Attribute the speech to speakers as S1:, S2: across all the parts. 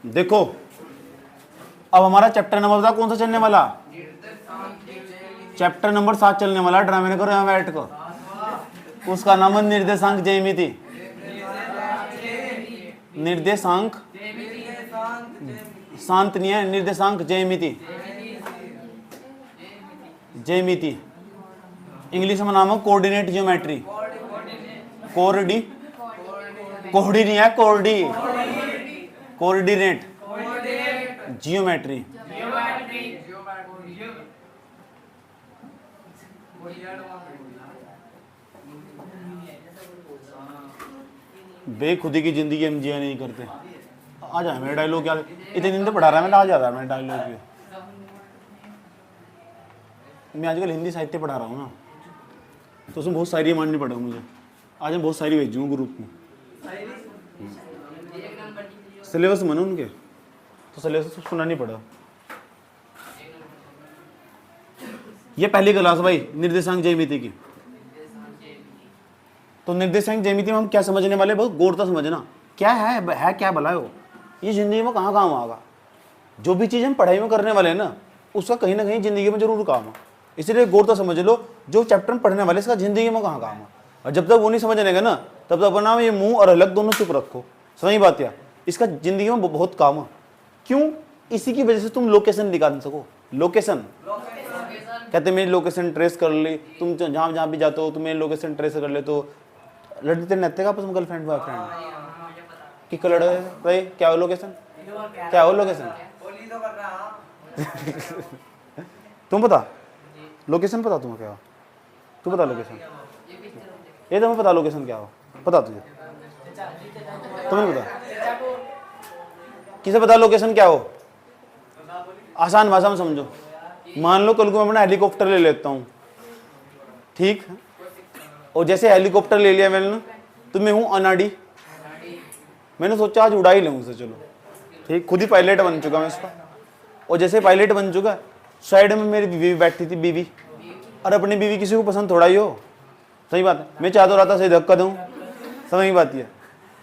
S1: देखो अब हमारा चैप्टर नंबर बता कौन सा चलने वाला, चैप्टर नंबर 7 चलने वाला। ड्रामे ने करो यहाँ बैठ को। उसका नाम है निर्देशांक ज्यामिति। निर्देशांक शांत नहीं है, निर्देशांक ज्यामिति। ज्यामिति इंग्लिश में नाम है कोऑर्डिनेट ज्योमेट्री। कोऑर्डी कोऑर्डी नहीं है, कोऑर्डी कोऑर्डिनेट जियोमेट्री। बेखुदी की जिंदगी हम जिया नहीं करते। आ जाए मेरा डायलॉग क्या, इतने दिन तो पढ़ा रहा है, मैं आ जाता है मेरा डायलॉग भी। मैं आजकल हिंदी साहित्य पढ़ा रहा हूँ ना, तो उसमें बहुत सारी माननी पड़ा मुझे। आज मैं बहुत सारी भेजूँ ग्रुप में। सिलेबस मन उनके, तो सिलेबस सुनना नहीं पड़ा। ये पहली क्लास भाई निर्देशांक ज्यामिति की। तो निर्देशांक ज्यामिति में हम क्या समझने वाले, बहुत गौर से समझना क्या है क्या भला है वो, ये जिंदगी में कहाँ काम आएगा। जो भी चीज़ हम पढ़ाई में करने वाले हैं ना, उसका कहीं ना कहीं जिंदगी में जरूर काम है। इसलिए गौर से समझ लो, जो चैप्टर में पढ़ने वाले इसका जिंदगी में कहाँ काम है। और जब तक वो नहीं समझने का ना, तब तक अपना ये मुंह और अलग दोनों चुप रखो। सही बात है, इसका जिंदगी में बहुत काम है। क्यों? इसी की वजह से तुम लोकेशन निकाल सको। लोकेशन कहते मेरी लोकेशन ट्रेस कर ली, तुम जहाँ जहाँ भी जाते हो तुम मेरी लोकेशन ट्रेस कर ले। तो लड़ते रहते का आपस में गर्लफ्रेंड बॉयफ्रेंड कि लड़ रहे, क्या हो लोकेशन, क्या हो लोकेशन तुम बता लोकेशन, पता तुम्हें क्या हो, तू बता लोकेशन, ये तुम्हें पता लोकेशन क्या हो, पता तुझे, तुम्हें पता, किसे पता लोकेशन क्या हो। आसान भाषा में समझो, मान लो कल को मैं अपना हेलीकॉप्टर ले लेता हूँ, ठीक, और जैसे हेलीकॉप्टर ले लिया मैंने, तो मैं हूँ अनाड़ी, मैंने सोचा आज उड़ा ही लूँ उसे, चलो ठीक, खुद ही पायलट बन चुका मैं इसका। और जैसे पायलट बन चुका, साइड में मेरी बीवी बैठी थी, बीवी, और अपनी बीवी किसी को पसंद थोड़ा ही हो। सही बात है, मैं चाह तो रहा था सही धक्का दूँ, समझ बात है।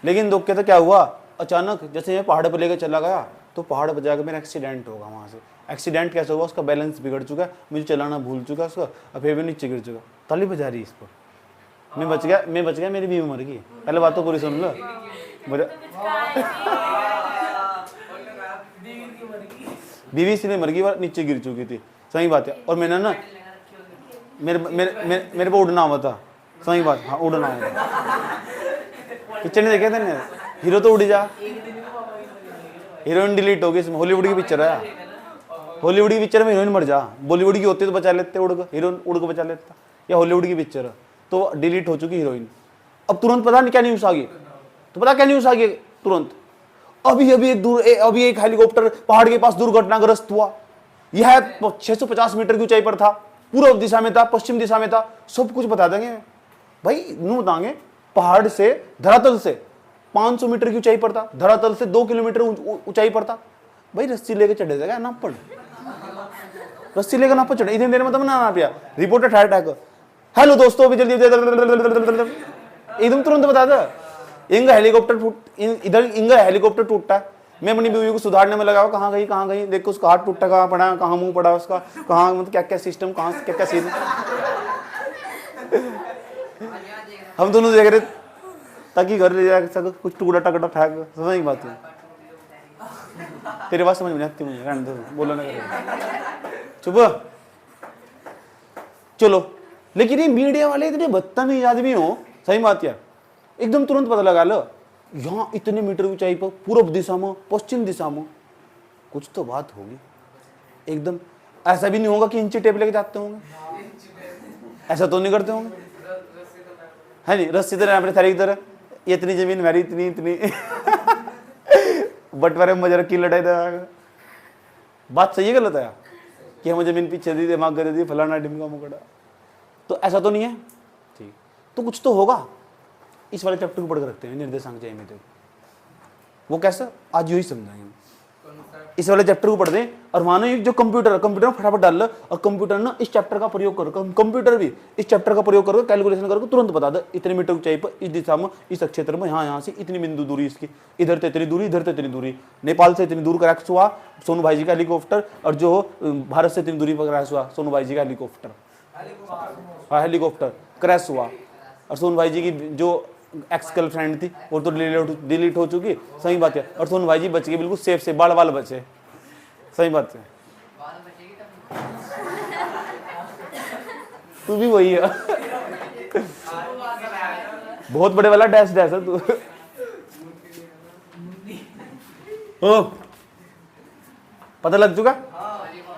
S1: लेकिन दुख के तो क्या हुआ, अचानक जैसे मैं पहाड़ पर लेकर चला गया, तो पहाड़ पर जाकर मेरा एक्सीडेंट होगा। वहाँ से एक्सीडेंट कैसे हुआ, उसका बैलेंस बिगड़ चुका, मुझे चलाना भूल चुका उसका, और फिर भी नीचे गिर चुका। ताली बजा रही इस पर, मैं बच गया, मेरी बीवी मर गई। पहले बात तो पूरी सुन लो। बीवी इसलिए मर गई, नीचे गिर चुकी थी। सही बात है। और मैंने ना मेरे को उड़ना हुआ था। सही बात, हाँ उड़ना हुआ था। पिक्चर नहीं देखे थे ना, हीरो तो उड़ जा, हीरोइन डिलीट होगी इसमें। हॉलीवुड की पिक्चर है, हॉलीवुड की पिक्चर में हीरोइन मर जा, बॉलीवुड की होती तो बचा लेते, हीरोइन उड़ को बचा लेता। या हॉलीवुड की पिक्चर है तो डिलीट हो चुकी हीरोइन। अब तुरंत पता नहीं क्या न्यूज़ आ गई, तो पता क्या न्यूज़ आ गई तुरंत, अभी एक हेलीकॉप्टर पहाड़ के पास दुर्घटनाग्रस्त हुआ। यह 650 मीटर की ऊंचाई पर था, पूर्व दिशा में था, पश्चिम दिशा में था, सब कुछ बता देंगे भाई, न्यू बताएंगे। पहाड़ से धरातल से 500 मीटर की ऊंचाई पर था, धरातल से 2 किलोमीटर ऊंचाई पर था। भाई रस्सी लेके चढ़े जाएगा नाप पर, रस्सी लेकर नाप पर चढ़े, इतनी देर में तब ना नापिया। रिपोर्टर ठार ठाक, हेलो दोस्तों, अभी जल्दी एकदम तुरंत बता दे। इनका हेलीकॉप्टर टूटता है, मैं अपनी बीवी को सुधारने में लगा, कहाँ गई, देखो उसका हाथ टूटा, कहाँ पड़ा, कहाँ मुंह पड़ा उसका, कहाँ मतलब क्या क्या सिस्टम, कहाँ क्या क्या सीन। हम दोनों देख रहे ताकि घर ले जा सके कुछ टुकड़ा टकड़ा फेंक। समझ की बात है, तेरे बात समझ में नहीं आती मुझे, रहने दो, बोलो ना चुप चलो। लेकिन ये मीडिया वाले इतने बदतमीज आदमी हो, सही बात यार, एकदम तुरंत पता लगा लो यहाँ इतने मीटर ऊंचाई पर, पूर्व दिशा में, पश्चिम दिशा में, कुछ तो बात होगी। एकदम ऐसा भी नहीं होगा कि इंची टेप लेके जाते होंगे, ऐसा तो नहीं करते होंगे, है नहीं, रस्सी तरह अपने थारी की तरह, इतनी जमीन मेरी, इतनी बंटवारे में रखी लड़ाई था। बात सही है गलत है कि हमें जमीन पीछे दी, दिमाग कर दी, फलाना ढिमका मुकड़ा, तो ऐसा तो नहीं है, ठीक, तो कुछ तो होगा। इस वाले चैप्टर को पढ़ कर रखते हैं निर्देशांक ज्यामिति, वो कैसा आज यू ही समझाएंगे। इस वाले चैप्टर को पढ़ दें और वहां ना जो कंप्यूटर में फटाफट डाल लो और कंप्यूटर ना इस चैप्टर का प्रयोग करो, कंप्यूटर भी इस चैप्टर का प्रयोग करके कैलकुलेशन करके तुरंत बता दो इतने मीटर ऊंचाई पर इस दिशा में इस क्षेत्र में यहाँ से इतनी बिंदु दूरी इसकी, इधर से इतनी दूरी, इधर से इतनी दूरी, नेपाल से इतनी दूर क्रैश हुआ सोनू भाई जी का हेलीकॉप्टर, और जो भारत से इतनी दूरी पर क्रैश हुआ सोनू भाई जी का हेलीकॉप्टर, हाँ हेलीकॉप्टर क्रैश हुआ। और सोनू भाई जी की जो एक्स गर्लफ्रेंड थी वो तो डिलीट हो चुकी, सही बात है, और सोनू भाई जी बच गए बिल्कुल सेफ से, बाल बाल बचे, सही बात है। तू भी वही है बहुत बड़े वाला डैश डैश है तू। ओ पता लग चुका,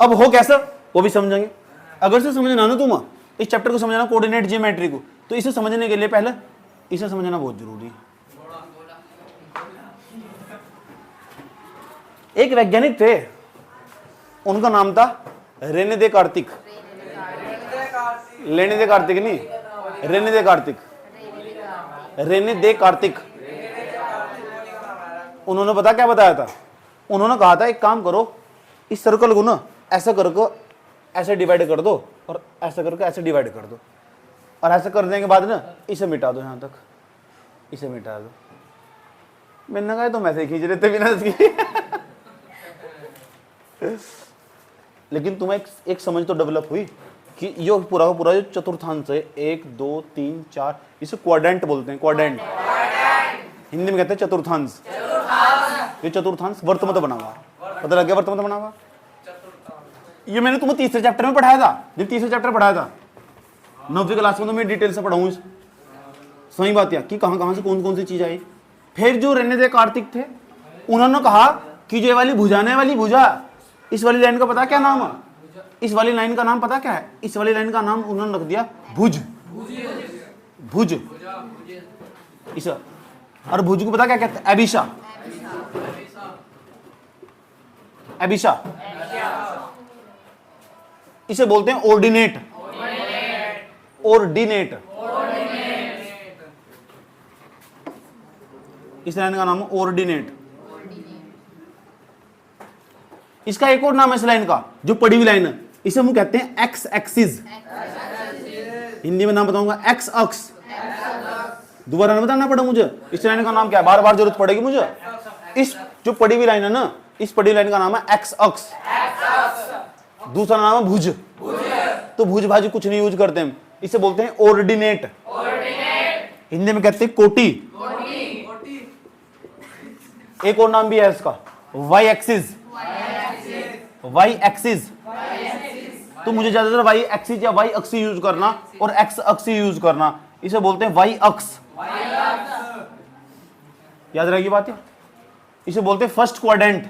S1: अब हो कैसा वो भी समझेंगे। अगर से समझना ना तुम इस चैप्टर को समझना कोऑर्डिनेट ज्योमेट्री को, तो इसे समझने के लिए पहले इसे समझना बहुत जरूरी है। एक वैज्ञानिक थे, उनका नाम था रेने दे कार्तिक, लेने दे कार्तिक नहीं, रेने दे कार्तिक, रेने दे कार्तिक। उन्होंने पता क्या बताया था, उन्होंने कहा था एक काम करो इस सर्कल को ना ऐसा करके ऐसे डिवाइड कर दो और ऐसा करके ऐसे डिवाइड कर दो, और ऐसा करने के बाद ना इसे मिटा दो, यहां तक इसे मिटा दो। मैंने कहा तुम ऐसे खींच रहे थे बिना इसकी लेकिन तुम्हें एक समझ तो डेवलप हुई कि ये पूरा का पूरा जो चतुर्थांश है 1 2 3 4, इसे क्वाड्रेंट बोलते हैं, क्वाड्रेंट हिंदी में कहते हैं चतुर्थांश। ये चतुर्थांश वर्तमत बना हुआ, पता लग गया वर्तमत बना हुआ। ये मैंने तुम्हें तीसरे चैप्टर में पढ़ाया था, जब तीसरे चैप्टर पढ़ाया था 9वीं क्लास में, तो मैं डिटेल से पढ़ाऊँ, सही बात है कि कहां से कौन कौन सी चीज आई। फिर जो रेने दे कार्तिक थे उन्होंने कहा कि जो वाली भुजाने वाली भुजा, इस वाली लाइन का पता क्या नाम है, इस वाली लाइन का नाम पता क्या है, इस वाली लाइन का नाम उन्होंने रख दिया भुज, भुज इस, और भुज को पता क्या कहते हैं, एबिशा, एबिशा इसे बोलते हैं ऑर्डिनेट, ऑर्डिनेट इस लाइन का नाम है ऑर्डिनेट। इसका एक और नाम है इस लाइन का, जो पड़ी हुई लाइन है, इसे हम कहते हैं एक्स एक्सिस, हिंदी में नाम बताऊंगा एक्स अक्ष। दोबारा ना बताना पड़ा मुझे इस लाइन का नाम क्या है, बार बार जरूरत पड़ेगी मुझे। इस जो पड़ी हुई लाइन है ना, इस पड़ी हुई लाइन का नाम है एक्स अक्ष, दूसरा नाम है भुज। तो भुज भाजी कुछ नहीं यूज करते हम, इसे बोलते हैं ऑर्डिनेट, हिंदी में कहते हैं कोटि। एक और नाम भी है इसका वाई एक्सिस, वाई एक्सिस। तो मुझे ज्यादातर वाई एक्सिस या वाई अक्सी यूज करना और एक्स अक्सी यूज करना, इसे बोलते हैं वाई अक्स, याद रहेगी बात है। इसे बोलते हैं फर्स्ट क्वाड्रेंट।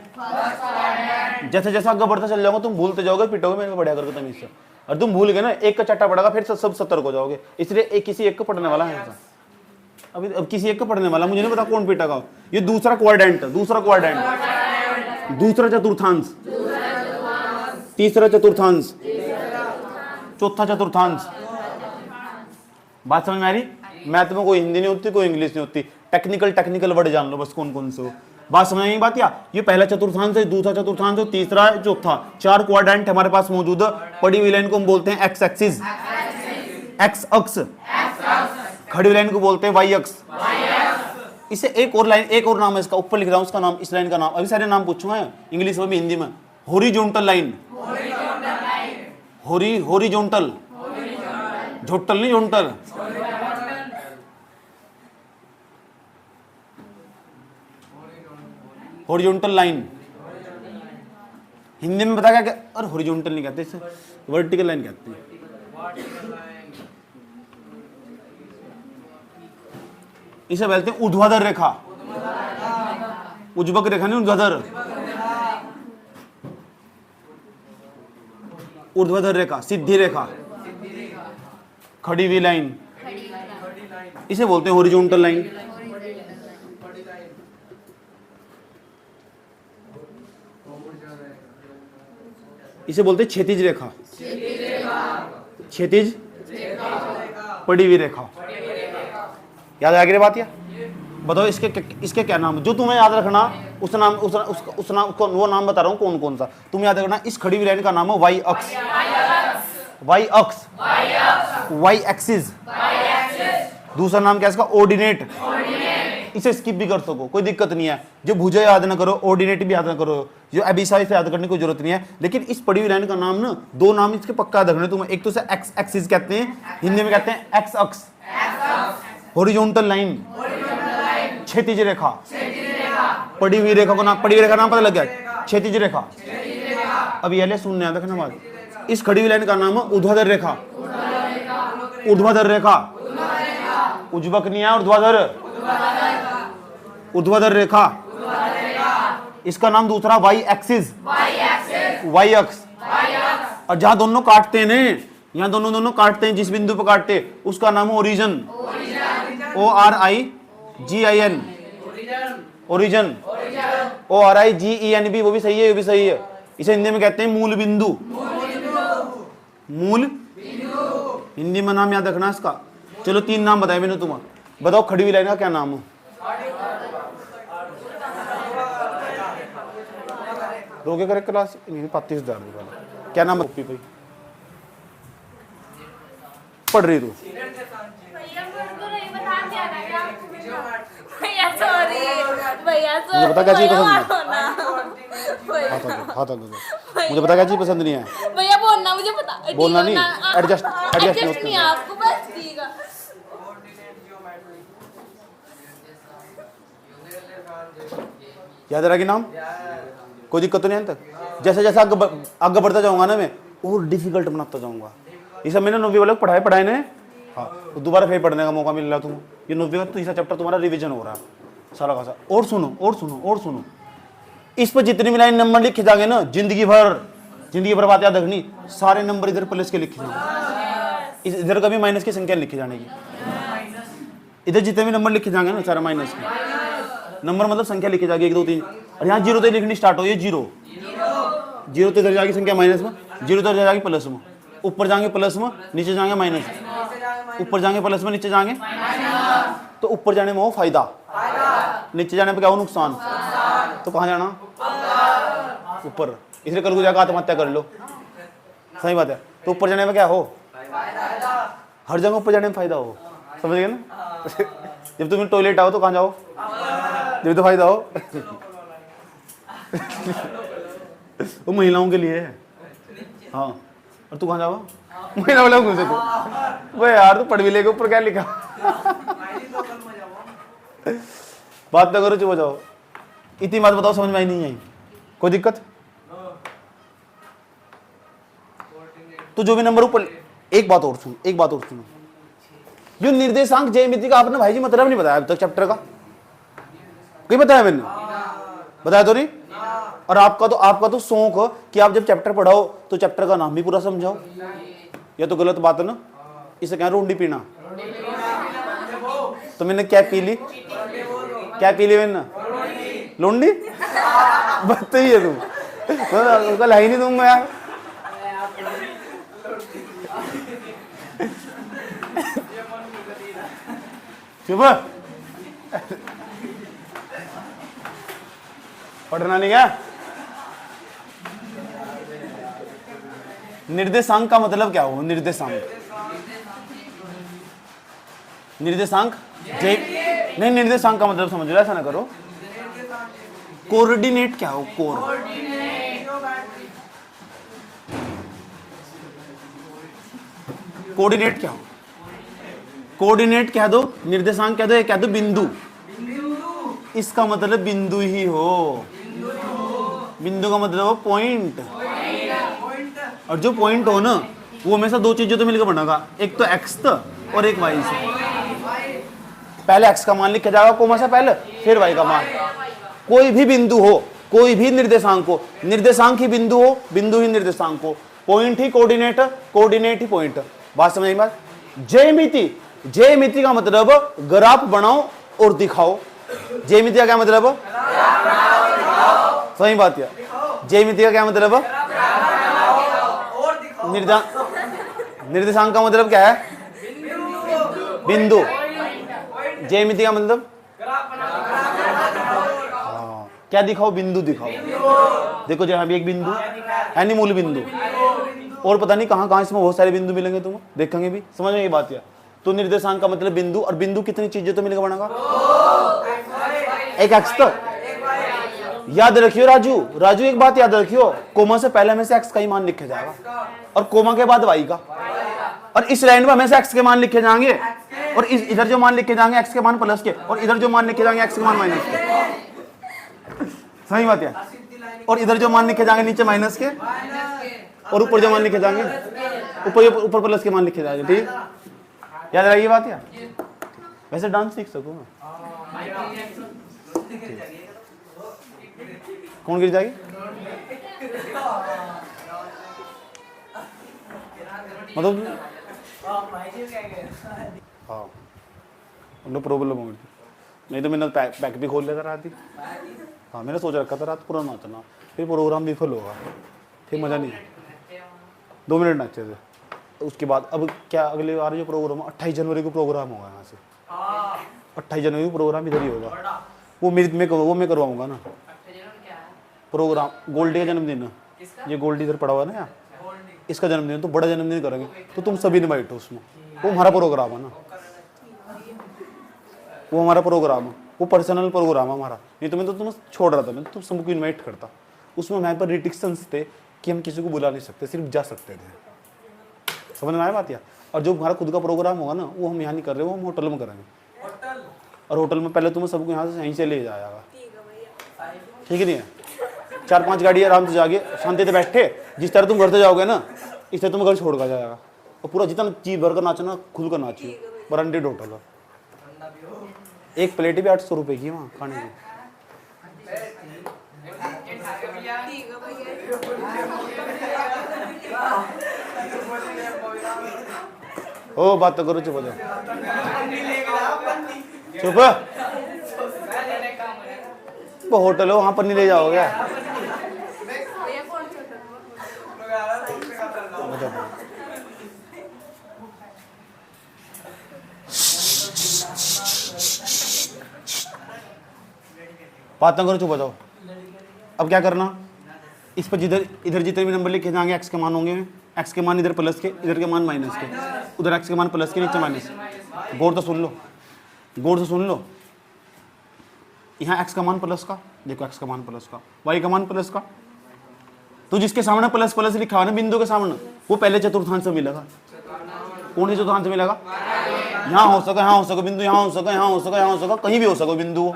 S1: जैसे जैसे आगे बढ़ते चल जाओगे तुम भूलते जाओगे, पिटोगे मेरे को बढ़िया करके तमीज से, और तुम भूल गए ना एक का चट्टा पड़ेगा फिर सब सतर्क हो जाओगे। इसलिए एक किसी एक को पढ़ने वाला है, अभी अब किसी एक को पढ़ने वाला, मुझे नहीं पता कौन पीटेगा। ये दूसरा क्वाड्रेंट, दूसरा क्वाड्रेंट, दूसरा चतुर्थांश, तीसरा चतुर्थांश, चौथा चतुर्थांश। बात समझ में आ रही? मैथ में कोई हिंदी नहीं होती, कोई इंग्लिश नहीं होती, टेक्निकल वर्ड जान लो बस कौन कौन से हो। बात समझ में बात? या ये पहला चतुर्थांश है, दूसरा चतुर्थांश है, तीसरा है, चौथा। 4 क्वाड्रेंट हमारे पास मौजूद है। पड़ी हुई लाइन को हम बोलते हैं एक्स एक्सिस, एक्स अक्ष। खड़ी हुई लाइन को बोलते हैं वाई अक्ष। इसे एक और लाइन, एक और नाम है इसका, ऊपर लिख रहा हूं उसका नाम, इस लाइन का नाम। अभी सारे नाम पूछूंगा इंग्लिश में भी हिंदी में। हॉरिजॉन्टल लाइन, हॉरिजॉन्टल, झोटल नहीं, जोंटल। हॉरिजॉन्टल लाइन हिंदी में बता क्या, और हॉरिजॉन्टल नहीं कहते इसे, वर्टिकल लाइन कहते हैं। इसे बोलते हैं ऊर्ध्वाधर रेखा, उज्जवक रेखा नहीं, ऊर्ध्वाधर, ऊर्ध्वाधर रेखा, सीधी रेखा, खड़ी हुई लाइन, इसे बोलते हैं हॉरिजॉन्टल लाइन। इसे बोलते हैं क्षैतिज रेखा, क्षैतिज पड़ी हुई रेखा। याद आ गई बात? या बताओ इसके क्या नाम, जो तुम्हें याद रखना उस नाम उस नाम को, वो नाम बता रहा हूँ कौन कौन सा तुम याद रखना। इस खड़ी हुई लाइन का नाम है वाई अक्स, वाई अक्स, वाई एक्सिस। दूसरा नाम क्या है इसका, ऑर्डिनेट। इसे स्किप भी कर सको, कोई दिक्कत नहीं है। जो भुजा याद ना करो, ऑर्डिनेट भी याद ना करो, जो एबिसाइड से याद करने की जरूरत नहीं है। लेकिन इस पड़ी हुई लाइन का नाम ना, दो नाम इसके पक्का याद रखने तुम्हें। एक तो इसे एक्स एक्सिस कहते हैं, हिंदी में कहते हैं एक्स अक्स, हॉरिजॉन्टल लाइन, क्षैतिज रेखा। पड़ी हुई रेखा को नाम, पड़ी हुई रेखा नाम पता लग गया, क्षैतिज रेखा। अब ये सुनने याद रखना बात। इस खड़ी हुई लाइन का नाम है ऊर्ध्वाधर रेखा, ऊर्ध्वाधर रेखा, उज्जवक नहीं है, ऊर्ध्वाधर, ऊर्ध्वाधर रेखा। इसका नाम दूसरा वाई एक्सिस, वाई अक्स। और जहां दोनों काटते हैं ना, यहाँ दोनों काटते हैं, जिस बिंदु पर काटते उसका नाम है ओरिजन, ORIGIN, ओरिजन, ORIGEN भी, वो भी सही है, वो भी सही है। इसे हिंदी में कहते हैं मूल बिंदु, मूल हिंदी में नाम याद रखना इसका। चलो 3 नाम बताए मैंने तुम्हें, बताओ खड़ी हुई लाइन का क्या नाम है। रोके करे क्लास 35,000 क्या नाम है भाई, पढ़ रही तू। मुझे पता क्या चीज पसंद नहीं, मुझे पता क्या चीज पसंद नहीं है
S2: भैया, बोलना मुझे पता,
S1: बोलना नहीं, एडजस्ट
S2: नहीं आपको, बस ठीक है।
S1: याद रहा कि नाम, कोई दिक्कत तो नहीं है तक। जैसे जैसे आगे बढ़ता जाऊंगा ना, मैं और डिफिकल्ट बनाता जाऊंगा। ये सब मैंने 9वीं वाले को पढ़ाए ने, हाँ, तो दोबारा फिर पढ़ने का मौका मिल रहा। तुम ये 9वीं का तीसरा चैप्टर तुम्हारा रिवीजन हो रहा है सारा का सारा। और सुनो और सुनो और सुनो, इस पर जितनी भी लाइन नंबर लिखे जाएंगे ना, जिंदगी भर बात याद रखनी, सारे नंबर इधर प्लस के लिखे जाएंगे, इधर कभी माइनस की संख्या लिखी जाने की। इधर जितने भी नंबर लिखे जाएंगे ना, सारा माइनस के नंबर, मतलब संख्या लिखी जाएगी 1 2 3। और यहाँ 0 से लिखनी स्टार्ट हो, ये 0 तो इधर जाएगी संख्या माइनस में, 0 तो इधर जाएगी प्लस में, ऊपर जाएंगे प्लस में, नीचे जाएंगे माइनस, ऊपर जाएंगे प्लस में, नीचे जाएंगे। तो ऊपर जाने में हो फायदा, नीचे जाने पर क्या हो नुकसान। तो कहाँ जाना, ऊपर। इसलिए कल को जाकर आत्महत्या कर लो, सही बात है। तो ऊपर जाने में क्या हो, हर जगह ऊपर जाने में फायदा हो, समझ गए ना। जब तुम टॉयलेट आओ तो कहाँ जाओ, जब तो फायदा हो। वो महिलाओं के लिए है, हाँ। और तू कहाँ जाओ, महिला वाला घुसे को, वो यार तू पढ़ भी लेके ऊपर क्या लिखा। बात ना करो, चुप हो जाओ। इतनी बात बताओ, समझ में आई नहीं आई, कोई दिक्कत। तो जो भी नंबर ऊपर, एक बात और सुनो, जो निर्देशांक ज्यामिति का आपने भाई जी मतलब नहीं बताया अब तक चैप्टर का, कोई बताया मैंने, बताया तो नहीं। और आपका तो शौक हो कि आप जब चैप्टर पढ़ाओ तो चैप्टर का नाम भी पूरा समझाओ। यह तो गलत बात है ना, इसे क्या रोंडी पीना। तो मैंने क्या पी ली मैंने, लोंडी। बात ही है तुम, कल है ही नहीं तुम यार। चुप, पढ़ना नहीं क्या। निर्देशांक का मतलब क्या हो, निर्देशांक नहीं, निर्देशांक का मतलब समझ लो, ऐसा ना करो। कोऑर्डिनेट क्या हो, कोऑर्डिनेट क्या हो, कोऑर्डिनेट कह दो, निर्देशांक कह दो, कह दो बिंदु। इसका मतलब बिंदु ही हो, बिंदु का मतलब हो पॉइंट। और जो पॉइंट हो ना, वो हमेशा 2 चीजों तो मिलकर बनेगा, एक तो एक्स और एक वाई से। पहले एक्स का मान लिखा जाएगा कोमा से पहले, फिर वाई का मान। कोई भी बिंदु हो, कोई भी निर्देशांक हो, निर्देशांक ही बिंदु हो, बिंदु ही निर्देशांक हो, पॉइंट ही कोऑर्डिनेट, कोऑर्डिनेट ही पॉइंट। बात समझ में। ज्यामिति का मतलब ग्राफ बनाओ और दिखाओ। ज्यामिति का क्या मतलब, सही बात है। ज्यामिति का क्या मतलब, निर्देशांक का मतलब क्या है, बिंदु। ज्यामिति का मतलब क्या दिखाओ, बिंदु दिखाओ। देखो जहां भी एक बिंदु है नहीं, मूल बिंदु, और पता नहीं कहां कहां इसमें बहुत सारे बिंदु मिलेंगे, तुम देखेंगे भी, समझ में ये बात। या तो निर्देशांक का मतलब बिंदु, और बिंदु कितनी चीजें तो मिलेगा बनेगा, एक एक्स। तो याद रखियो राजू, राजू एक बात याद रखियो, कोमा से पहले हमेशा एक्स का ही मान लिखा जाएगा, और कोमा के बाद वाई का, और इस लाइन में हमेशा एक्स के मान लिखे जाएंगे, और इधर जो मान लिखे जाएंगे एक्स के मान प्लस के, और इधर जो मान लिखे जाएंगे एक्स के मान माइनस के। सही बात है। और इधर जो मान लिखे जाएंगे नीचे माइनस के, और ऊपर जो मान लिखे जाएंगे ऊपर प्लस के मान लिखे जाएंगे। ठीक, याद रही बात। या वैसे डांस सीख सकूं मैं। कौन गिर जाएगी, मतलब हाँ उन्हें प्रॉब्लम होगी, नहीं तो मैंने पैक भी खोल लेता रात ही। हाँ मैंने सोच रखा था रात पूरा नाचना, फिर प्रोग्राम विफल होगा, फिर मज़ा नहीं है। 2 मिनट नाचे थे, उसके बाद अब क्या अगले बार जो प्रोग्राम 28 जनवरी को प्रोग्राम होगा यहाँ से, 28 जनवरी को प्रोग्राम इधर ही होगा, वो मैं करवाऊंगा ना प्रोग्राम। गोल्डी का जन्मदिन, ये गोल्डी इधर पड़ा हुआ है ना यहाँ, इसका जन्मदिन, तो बड़ा जन्मदिन करेंगे, तो तुम सभी इनवाइट हो उसमें। वो हमारा प्रोग्राम है ना, वो हमारा प्रोग्राम है, वो पर्सनल प्रोग्राम है हमारा। नहीं तो मैं तो तुम्हें छोड़ रहा था, मैं तो तुम सबको इनवाइट करता। उसमें हमारे पर रिस्ट्रिक्शंस थे कि हम किसी को बुला नहीं सकते, सिर्फ जा सकते थे। समझ में आया बात। या और जो हमारा खुद का प्रोग्राम होगा ना, वो हम यहाँ नहीं कर रहे, वो हम होटल में करेंगे, और होटल में पहले तुम्हें सबको यहाँ से यहीं से ले जाएगा। ठीक है नहीं है, 4-5 गाड़ी आराम से जाके शांति से बैठे, जिस तरह तुम घर से जाओगे ना, इस तरह तुम्हें घर छोड़ कर जाएगा, और पूरा जितना जी भर कर नाचना खुल कर नाचिए। ब्रांडेड होटल है, एक प्लेट भी 800 रुपए की वहाँ खाने की। ओ बात तो करो, चुप हो जाओ, चुप। वो होटल है, वहां पर नहीं ले जाओगे। बात ना करो, चुप हो जाओ। अब क्या करना, इस पर इधर जितने भी नंबर लिखे जाएंगे एक्स के मान होंगे, एक्स के मान इधर प्लस के, इधर के मान माइनस के, उधर एक्स के मान प्लस के, नीचे माइनस। गौर तो सुन लो, गौर से सुन लो। यहाँ एक्स का मान प्लस का, देखो एक्स का मान प्लस का, वाई का मान प्लस का, तो जिसके सामने प्लस प्लस लिखा हुआ ना बिंदु के सामने, वो पहले चतुर्थांश में मिलेगा। कौन से चतुर्थांश में मिलेगा? यहाँ हो सके, यहाँ हो सके बिंदु, यहाँ हो सके, यहाँ हो सके, यहाँ हो सके, कहीं भी हो सके बिंदु।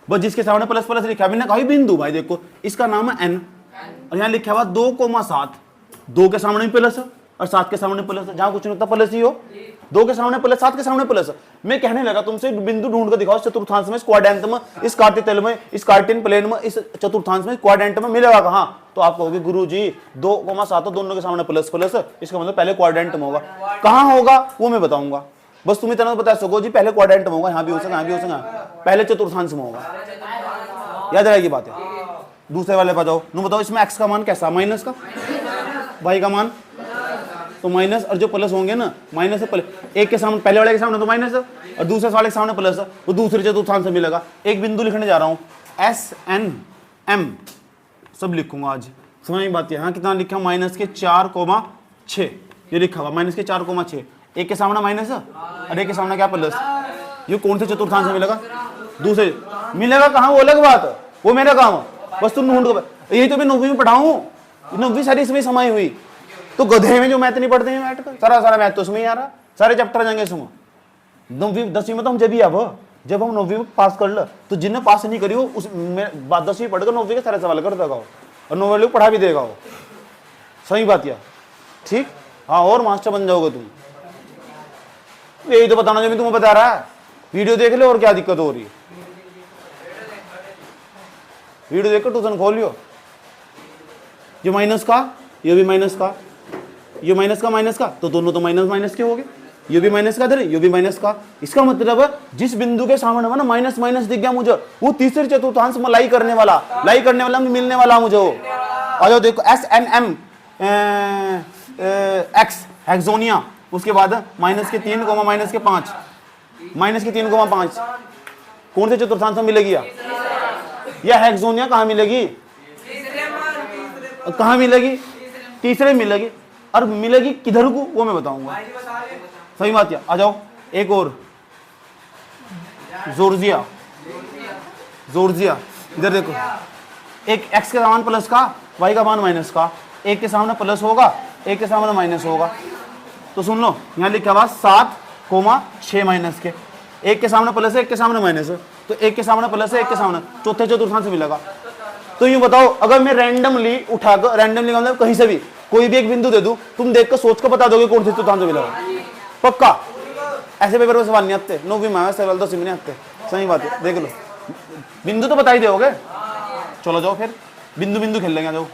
S1: बस जिसके सामने प्लस प्लस लिखा है, मैंने कहा बिंदु भाई देखो इसका नाम है एन, और यहाँ लिखा हुआ 2,7, 2 के सामने प्लस और 7 के सामने प्लस, जहाँ कुछ नहीं होता प्लस ही हो। 2 के सामने प्लस, 7 के सामने प्लस। मैं कहने लगा तुमसे बिंदु ढूंढ कर दिखाओ चतुर्थांश में, क्वाड्रेंट में, इस कार्टेल में, इस कार्टेन प्लेन में, इस चतुर्थांश में, क्वाड्रेंट में मिलेगा कहाँ? तो आप कहोगे गुरुजी 2,7 दोनों के सामने प्लस प्लस, इसका मतलब पहले क्वाड्रेंट में होगा। कहाँ होगा वो मैं बताऊंगा, बस तुम इतना बता सको जी पहले क्वाड्रेंट में होगा, यहाँ भी हो सका, यहाँ भी हो सका, पहले चतुर्थांश में होगा। याद रहेगी बात है। दूसरे वाले बताओ, नो बताओ इसमें एक्स का मान कैसा? माइनस का, वाई का मान तो माइनस, और जो प्लस होंगे ना माइनस से प्लस, एक के सामने पहले वाले के सामने तो माइनस और दूसरे वाले के सामने प्लस, वो दूसरे चतुर्थांश से मिलेगा। एक बिंदु लिखने जा रहा हूँ, एस एन एम सब लिखूंगा आज, समझ बात है। हाँ कितना लिखा? माइनस के 4,6 ये लिखा हुआ, माइनस के 4,6, एक के सामने माइनस और एक के सामने क्या प्लस। ये कौन से चतुर्थांश में मिलेगा? दूसरे मिलेगा कहाँ वो अलग बात, वो मेरा काम है, बस तुम ढूंढ कर। यही तो मैं 9वीं में पढ़ाऊँ, 9वीं सारी इसमें समाई हुई। तो गधे में जो मैथ नहीं पढ़ते हैं मैथ का सारा मैथ तो उसमें ही आ रहा, सारे चैप्टर जाएंगे इसमें। 9वीं 10वीं में तो हम जब ही अब जब हम 9वीं में पास कर लो, तो जिनने पास नहीं करी हो उस 10वीं पढ़कर 9वीं के सारे सवाल कर देगा और 9वीं लोग पढ़ा भी देगा वो। सही बात है, ठीक। हाँ और मास्टर बन जाओगे तुम, यही तो बताना जो मैं तुम्हें बता रहा है। वीडियो देख लो, और क्या दिक्कत हो रही है? वीडियो देखकर ट्यूशन खोल लियो। ये माइनस का, ये भी माइनस का, ये माइनस का माइनस का, तो दोनों तो माइनस माइनस के हो गए। ये भी माइनस का, ये भी माइनस का। इसका मतलब है जिस बिंदु के सामने ना माइनस माइनस दिख गया मुझे, वो तीसरे चतुर्थांश में लाई करने वाला मिलने वाला मुझे वो। आ जाओ देखो, एस एन एम एक्स हेक्सोनिया, उसके बाद माइनस के 3, माइनस के 5, माइनस के 3,5 कौन से चतुर्थांश में मिलेगी? या हेक्सोनिया कहाँ मिलेगी? कहाँ मिलेगी? तीसरे मिलेगी। और मिलेगी किधर को वो मैं बताऊंगा। सही बात है। आ जाओ एक और, जॉर्जिया। जॉर्जिया इधर देखो, एक x के समान प्लस का, y का मान माइनस का, एक के सामने प्लस होगा, एक के सामने माइनस होगा। तो सुन लो, यहाँ लिखा हुआ 7,6 माइनस के, एक के सामने प्लस है, एक के सामने माइनस है, तो एक के सामने प्लस है, एक के सामने, चौथे चतुर्थांश मिलेगा। तो यूं बताओ, अगर मैं रैंडमली उठाकर, रैंडमली मतलब कहीं से भी कोई भी एक बिंदु दे दूं, तुम देख कर सोच कर बता दोगे कौन से चतुर्थांश मिलेगा? पक्का? ऐसे पेपर में सवाल नहीं आते, नो भी मैं सवाल तो नहीं आते। सही बात है, देख लो, बिंदु तो बता ही दोगे। चलो जाओ फिर बिंदु बिंदु खेल लेंगे। जाओ,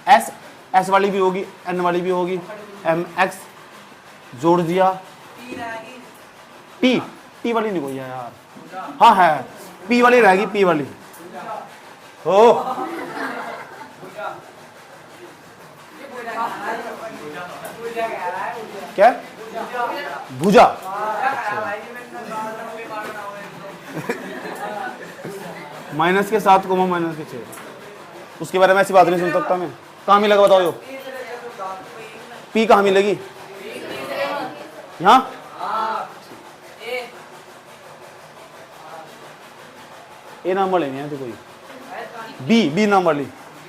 S1: एस, एस वाली भी होगी, एन वाली भी होगी, M X, Georgia, T, T वाली नहीं कोई है यार। हाँ है, पी वाली रहेगी, पी वाली हो। क्या? भुजा। माइनस के 7 कोमा माइनस के 6, उसके बारे में ऐसी बात नहीं सुन सकता मैं। कहाँ मिलेगा बताओ? यो पी कहाँ मिलेगी? यहाँ ए नाम वाले नहीं है तो कोई, बी, बी नाम वाली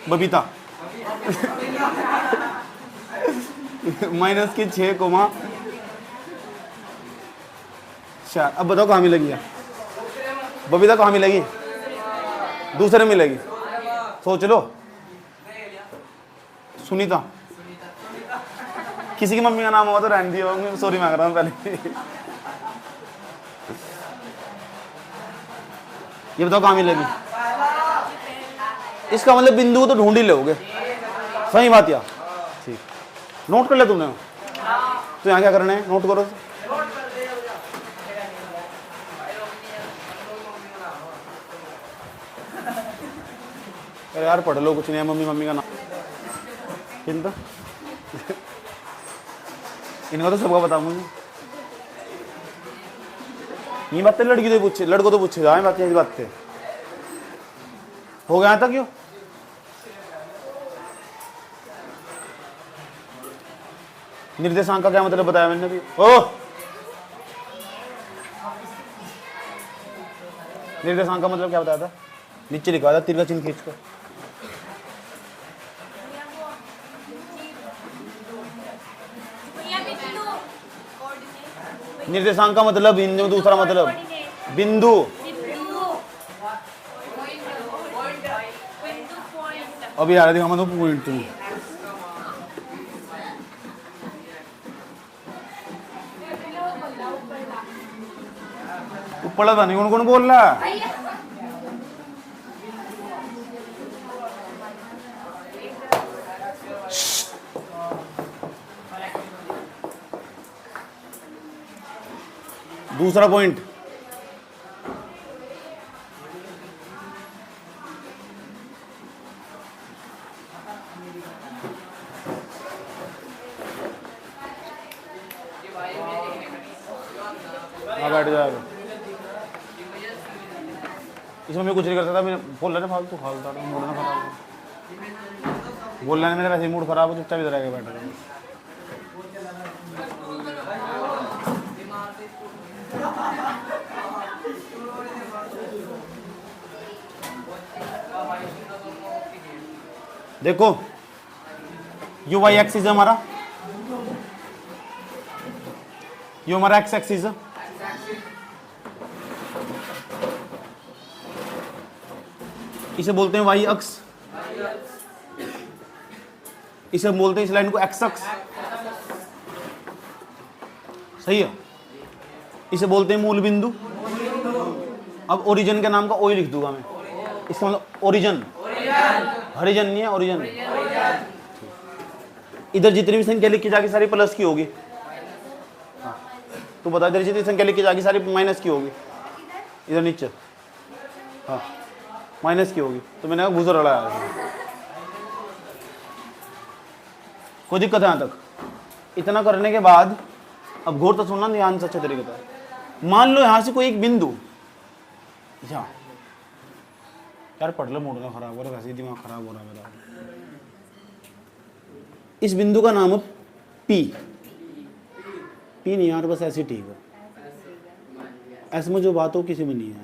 S1: बबीता। माइनस के 6 कोमा 4। अब बताओ कहाँ मिलेगी? बबीता कहाँ मिलेगी? दूसरे मिलेगी, सोच लो। सुनीता, किसी की मम्मी का नाम हुआ तो रहने दियो, सॉरी मांग रहा हूँ पहले। ये बताओ कहाँ मिलेगी? इसका मतलब बिंदु तो ढूंढ ही लोगे। सही बात या? ठीक, नोट कर ले तुमने। तो यहाँ क्या करना है? नोट करो। अरे यार पढ़ लो, कुछ नहीं है। मम्मी, मम्मी का नाम चिंता इनका तो सबका बता मुझे। ये बातें लड़की तो पूछे, लड़को तो पूछे जाए बातें, ऐसी बातें हो गया था क्यों? निर्देशांक का क्या मतलब बताया मैंने भी? ओ, निर्देशांक का मतलब क्या बताया था? नीचे लिखा था, तीर का चिन्ह खींच कर। निर्देशांक का मतलब बिंदु, दूसरा मतलब बिंदु। अभी आ रहा था पॉइंट में। ऊपर था नहीं, कौन बोल रहा है? दूसरा पॉइंट, बैठ जाएगा। इसमें मैं कुछ नहीं कर सकता। मैं बोल रहा था फालतू फालता, मूड ना खराब बोल रहा है मेरा, वैसे मूड खराब हो, चुपचाप इधर आके बैठा रहे। देखो यू वाई एक्सिस है हमारा, ये हमारा एक्स एक्सिस है, इसे बोलते हैं वाई अक्ष, इसे बोलते हैं इस लाइन को एक्स अक्ष। सही है? इसे बोलते हैं मूल बिंदु। अब ओरिजिन के नाम का ओ ही लिख दूंगा मैं, इसका मतलब ओरिजिन, हरिजन नहीं है, ओरिजिन। इधर जितनी भी संख्या लिखी जाएगी सारी प्लस की होगी। हाँ, तो बता, इधर जितनी संख्या लिखी जाएगी सारी माइनस की होगी। इधर नीचे हाँ माइनस की होगी। तो मैंने कहा गुजर रहा है, कोई दिक्कत है यहाँ तक? इतना करने के बाद अब गौर तो सुनना ध्यान से अच्छे तरीके से। मान लो यहां से कोई एक बिंदु, यहाँ यार पढ़ लो, मूड ना खराब हो रहा, वैसे ही दिमाग खराब हो रहा है मेरा। इस बिंदु का नाम है पी। पी नहीं यार, बस ऐसे ठीक है, ऐसे में जो बात हो किसी में नहीं है,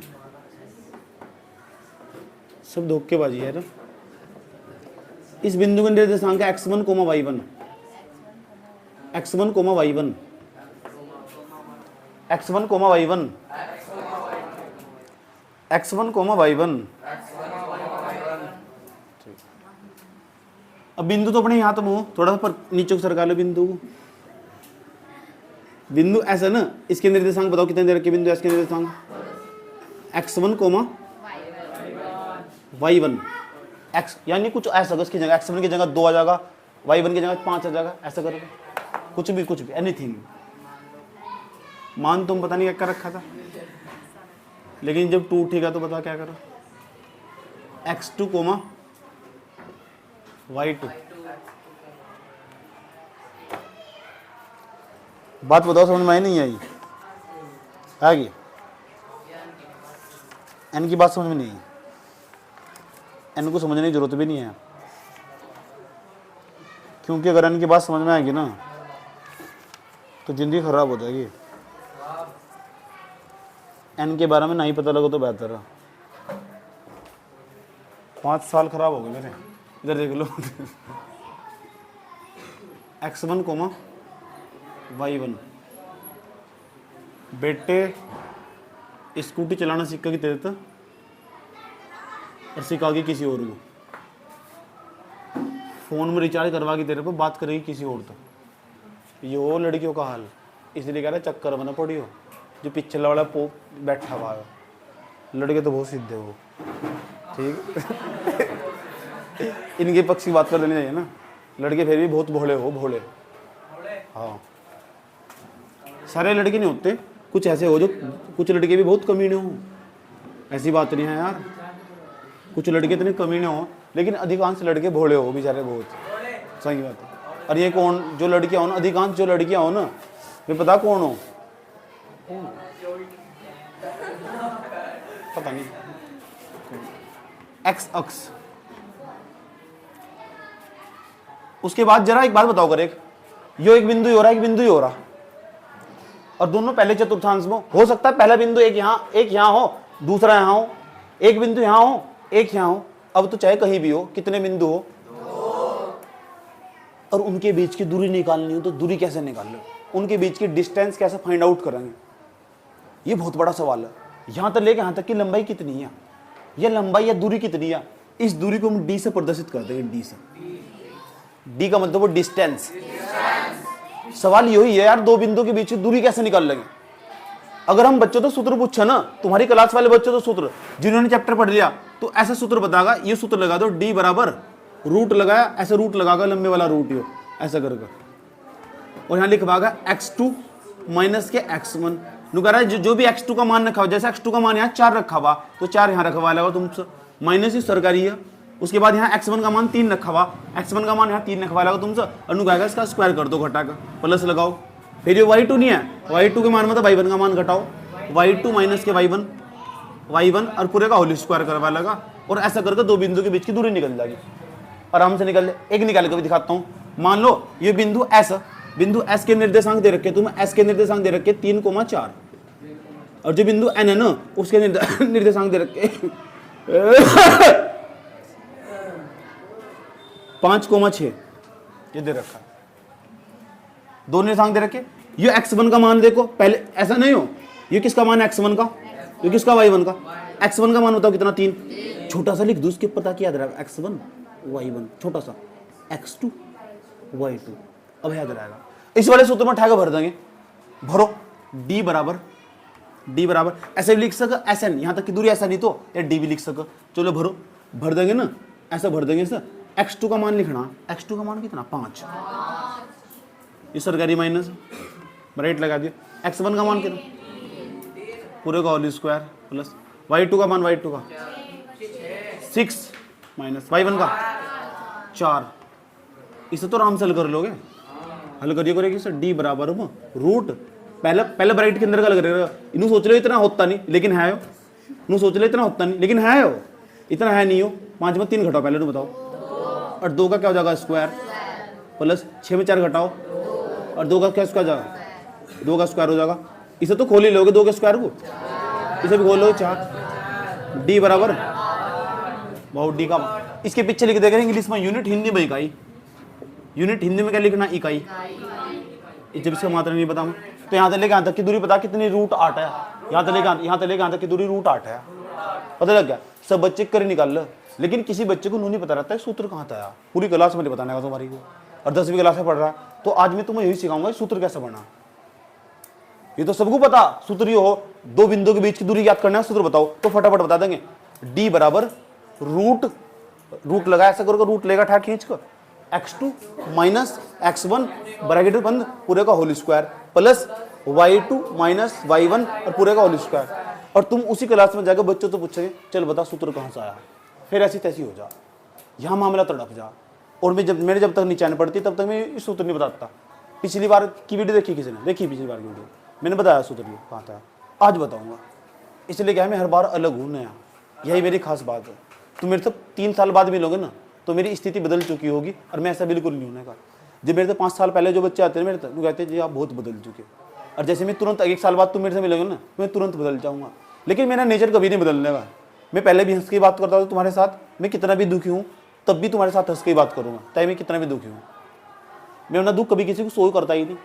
S1: सब धोखेबाजी है ना। इस बिंदु के निर्देशांक x1, y1, x1, y1, x1, y1, x1, y1। अब बिंदु तो अपने यहाँ तो हो, थोड़ा सा पर नीचे को सरका लो बिंदु को। बिंदु ऐसा ना, इसके निर्देशांक बताओ कितने दे रखे बिंदु एस के निर्देशांक? x1, y1, x यानी कुछ ऐसा इसकी जगह x1 की जगह 2 आ जाएगा, y1 की जगह 5 आ जाएगा, ऐसा करो कुछ भी एनीथिंग। मान तुम पता नहीं क्या कर रखा था, लेकिन जब 2 उठेगा तो बता क्या करो? x2, y2। बात बताओ, समझ में आई नहीं आई? आगे एन की बात समझ में नहीं आई, एन को समझने की जरूरत भी नहीं है, क्योंकि अगर एन की बात समझ में आएगी ना तो जिंदगी खराब हो जाएगी। एन के बारे में नहीं पता लगा तो बेहतर है। 5 साल खराब हो गए मेरे, इधर देख लो। x1, y1। बेटे स्कूटी चलाना सीखा कि तेरे तक, और सिखागी किसी और को। फोन में रिचार्ज करवा के तेरे पे बात करेगी किसी और तक। ये हो लड़कियों का हाल, इसलिए कह रहा है चक्कर बना पड़ी हो, जो पिछला वाला पो बैठा हुआ है। लड़के तो बहुत सीधे हो, ठीक। इनके पक्ष की बात कर देनी चाहिए ना, लड़के फिर भी बहुत भोले हो, भोले। हाँ, सारे लड़के नहीं होते, कुछ ऐसे हो जो, कुछ लड़के भी बहुत कमीने हो, ऐसी बात नहीं है यार। कुछ लड़के इतने कमीने हो, लेकिन अधिकांश लड़के भोले हो बेचारे, बहुत सही बात है। और ये कौन, जो लड़कियां हो ना, अधिकांश जो लड़कियां हो ना, वे पता कौन हो? पता नहीं, एक्स अक्स। उसके बाद जरा एक बात बताओ कर, एक यो एक बिंदु ही हो रहा है, एक बिंदु ही हो रहा, और दोनों पहले चतुर्थांश में हो सकता है। पहला बिंदु एक यहाँ हो, दूसरा यहाँ हो, एक बिंदु यहाँ हो, एक यहाँ हो। अब तो चाहे कहीं भी हो, कितने बिंदु हो? और उनके बीच की दूरी निकालनी हो तो दूरी कैसे निकाल लो? उनके बीच की डिस्टेंस कैसे फाइंड आउट करेंगे? ये बहुत बड़ा सवाल है। यहाँ तक लेके यहाँ तक की लंबाई कितनी है, या लंबाई या दूरी कितनी है? इस दूरी को हम डी से प्रदर्शित करते हैं, डी से। डी का मतलब वो डिस्टेंस। सवाल यही है यार, दो बिंदु के बीच की दूरी कैसे निकाल लेंगे? अगर हम बच्चों तो सूत्र पूछे ना, तुम्हारी क्लास वाले बच्चों तो सूत्र, जिन्होंने चैप्टर पढ़ लिया, तो ऐसा सूत्र बताएगा, ये सूत्र लगा दो, डी बराबर रूट लगाया, ऐसा रूट लगागा, लंबे वाला रूट यो ऐसा करके, और यहाँ लिखवागा x2 माइनस के x1। कह रहा है जो भी x2 का मान रखा हुआ, जैसे x2 का मान यहाँ 4 रखा हुआ, तो 4 यहाँ रखवा लेगा तुमसे, माइनस ही सरकारी है। उसके बाद यहाँ x1 का मान 3 रखा हुआ, x1 का मान यहाँ 3 रखवा लेगा तुमसे, और कहेगा इसका स्क्वायर कर दो, घटा कर प्लस लगाओ। फिर ये y2 नहीं है, y2 के मान मतलब y1 का मान घटाओ, y2 माइनस के y1 और पूरे का होल स्क्वायर करवा लेगा, और ऐसा करके दो बिंदु के बीच की दूरी निकल जाएगी, आराम से निकल जाए। एक निकाल के भी दिखाता हूँ। मान लो ये बिंदु S के निर्देशांक दे रखे, तुम्हें S के निर्देशांक दे रखे 3,4, और जो बिंदु N है ना, उसके निर्देशांक दे रखे 5,6, ये दे रखा। दो निर्देशांक दे रखे। ये x1 का मान देखो, पहले ऐसा नहीं हो, ये किसका मान है x1 का, ये किसका y1 का। x1 का मान बताओ कितना, 3। छोटा सा लिख दो, उसके पता क्या याद रहेगा, x1 y1, छोटा सा x2 y2, अब याद रहेगा। इस वाले सूत्र में ठाकर भर देंगे, भरो d बराबर ऐसे भी लिख सका, SN यहां तक की दूरी, ऐसा नहीं तो या d भी लिख सका। चलो भरो, भर देंगे ना, ऐसा भर देंगे सर। x2 का मान लिखना, x2 का मान कितना, 5, ये सरकारी माइनस राइट लगा दिया। x1 का मान कितना, पूरे का होल स्क्वायर प्लस y2 का मान, y2 का 6 माइनस y1 का 4। इसे तो आराम से हल कर लोगे, हल करिए सर। d बराबर हो रूट, पहले ब्राइट के अंदर का लग रहा है, इन्हों सोच लो इतना होता नहीं लेकिन है, इन्हों सोच लो इतना होता नहीं लेकिन है। इतना है नहीं हो। 5 में 3 घटाओ पहले तो बताओ, और 2 का क्या हो जाएगा स्क्वायर, प्लस 6 में 4 घटाओ और 2 का क्या स्क्वायर जाएगा, 2 का स्क्वायर हो जाएगा। इसे तो खोल ही लोगे 2 के स्क्वायर को, इसे भी खोल लोगे 4। डी बराबर बहुत डी का, इसके पीछे लिख देगा इंग्लिश में यूनिट, हिंदी में इकाई। यूनिट हिंदी में क्या लिखना, इकाई। जब इसका मात्रा नहीं पता तो यहाँ से लेके यहाँ तक की दूरी पता कितनी, √8 है। यहाँ से लेके यहाँ तक की दूरी √8 है, पता लग गया। सब बच्चे कर निकाल लो, लेकिन किसी बच्चे को नहीं पता रहता है सूत्र कहाँ था यार, पूरी क्लास में नहीं बताने का तुम्हारी को, और 10वीं क्लास में पढ़ रहा है। तो आज मैं तुम्हें यही सिखाऊंगा सूत्र कैसे बना। ये तो सबको पता सूत्र ही हो, 2 बिंदु के बीच की दूरी याद करना है, सूत्र बताओ तो फटाफट बता देंगे। डी बराबर रूट लगा, ऐसा करोगे रूट लेगा ठाक खींच कर, x2 माइनस x1 ब्रैकेट बंद पूरे का whole square plus y2 minus y1 और पूरे का होल स्क्वायर। और तुम उसी क्लास में जाकर बच्चों तो पूछेंगे चल बता सूत्र कहाँ से आया, फिर ऐसी तैसी हो जा, यहाँ मामला तड़प जा। और मेरे जब तक नीचे पड़ती तब तक मैं इस सूत्र नहीं बताता। पिछली बार की वीडियो देखी किसी ने, देखी पिछली बार की वीडियो, मैंने बताया सूत्र ये कहाँ था, आज बताऊंगा। इसलिए क्या है मैं हर बार अलग हूँ, नया, यही मेरी खास बात है। तुम मेरे से 3 साल बाद मिलोगे ना तो मेरी स्थिति बदल चुकी होगी, और मैं ऐसा बिल्कुल नहीं होने का। जब मेरे से 5 साल पहले जो बच्चे आते हैं मेरे तक, वो कहते हैं जी आप बहुत बदल चुके, और जैसे मैं तुरंत 1 साल बाद तुम मेरे से मिलोगे ना मैं तुरंत बदल जाऊँगा। लेकिन मेरा नेचर कभी नहीं बदलने का। मैं पहले भी हंस के बात करता था तुम्हारे साथ, मैं कितना भी दुखी हूँ तब भी तुम्हारे साथ हंस के बात करूँगा, चाहे मैं कितना भी दुखी हूँ। मैं अपना दुख कभी किसी को शो करता ही नहीं,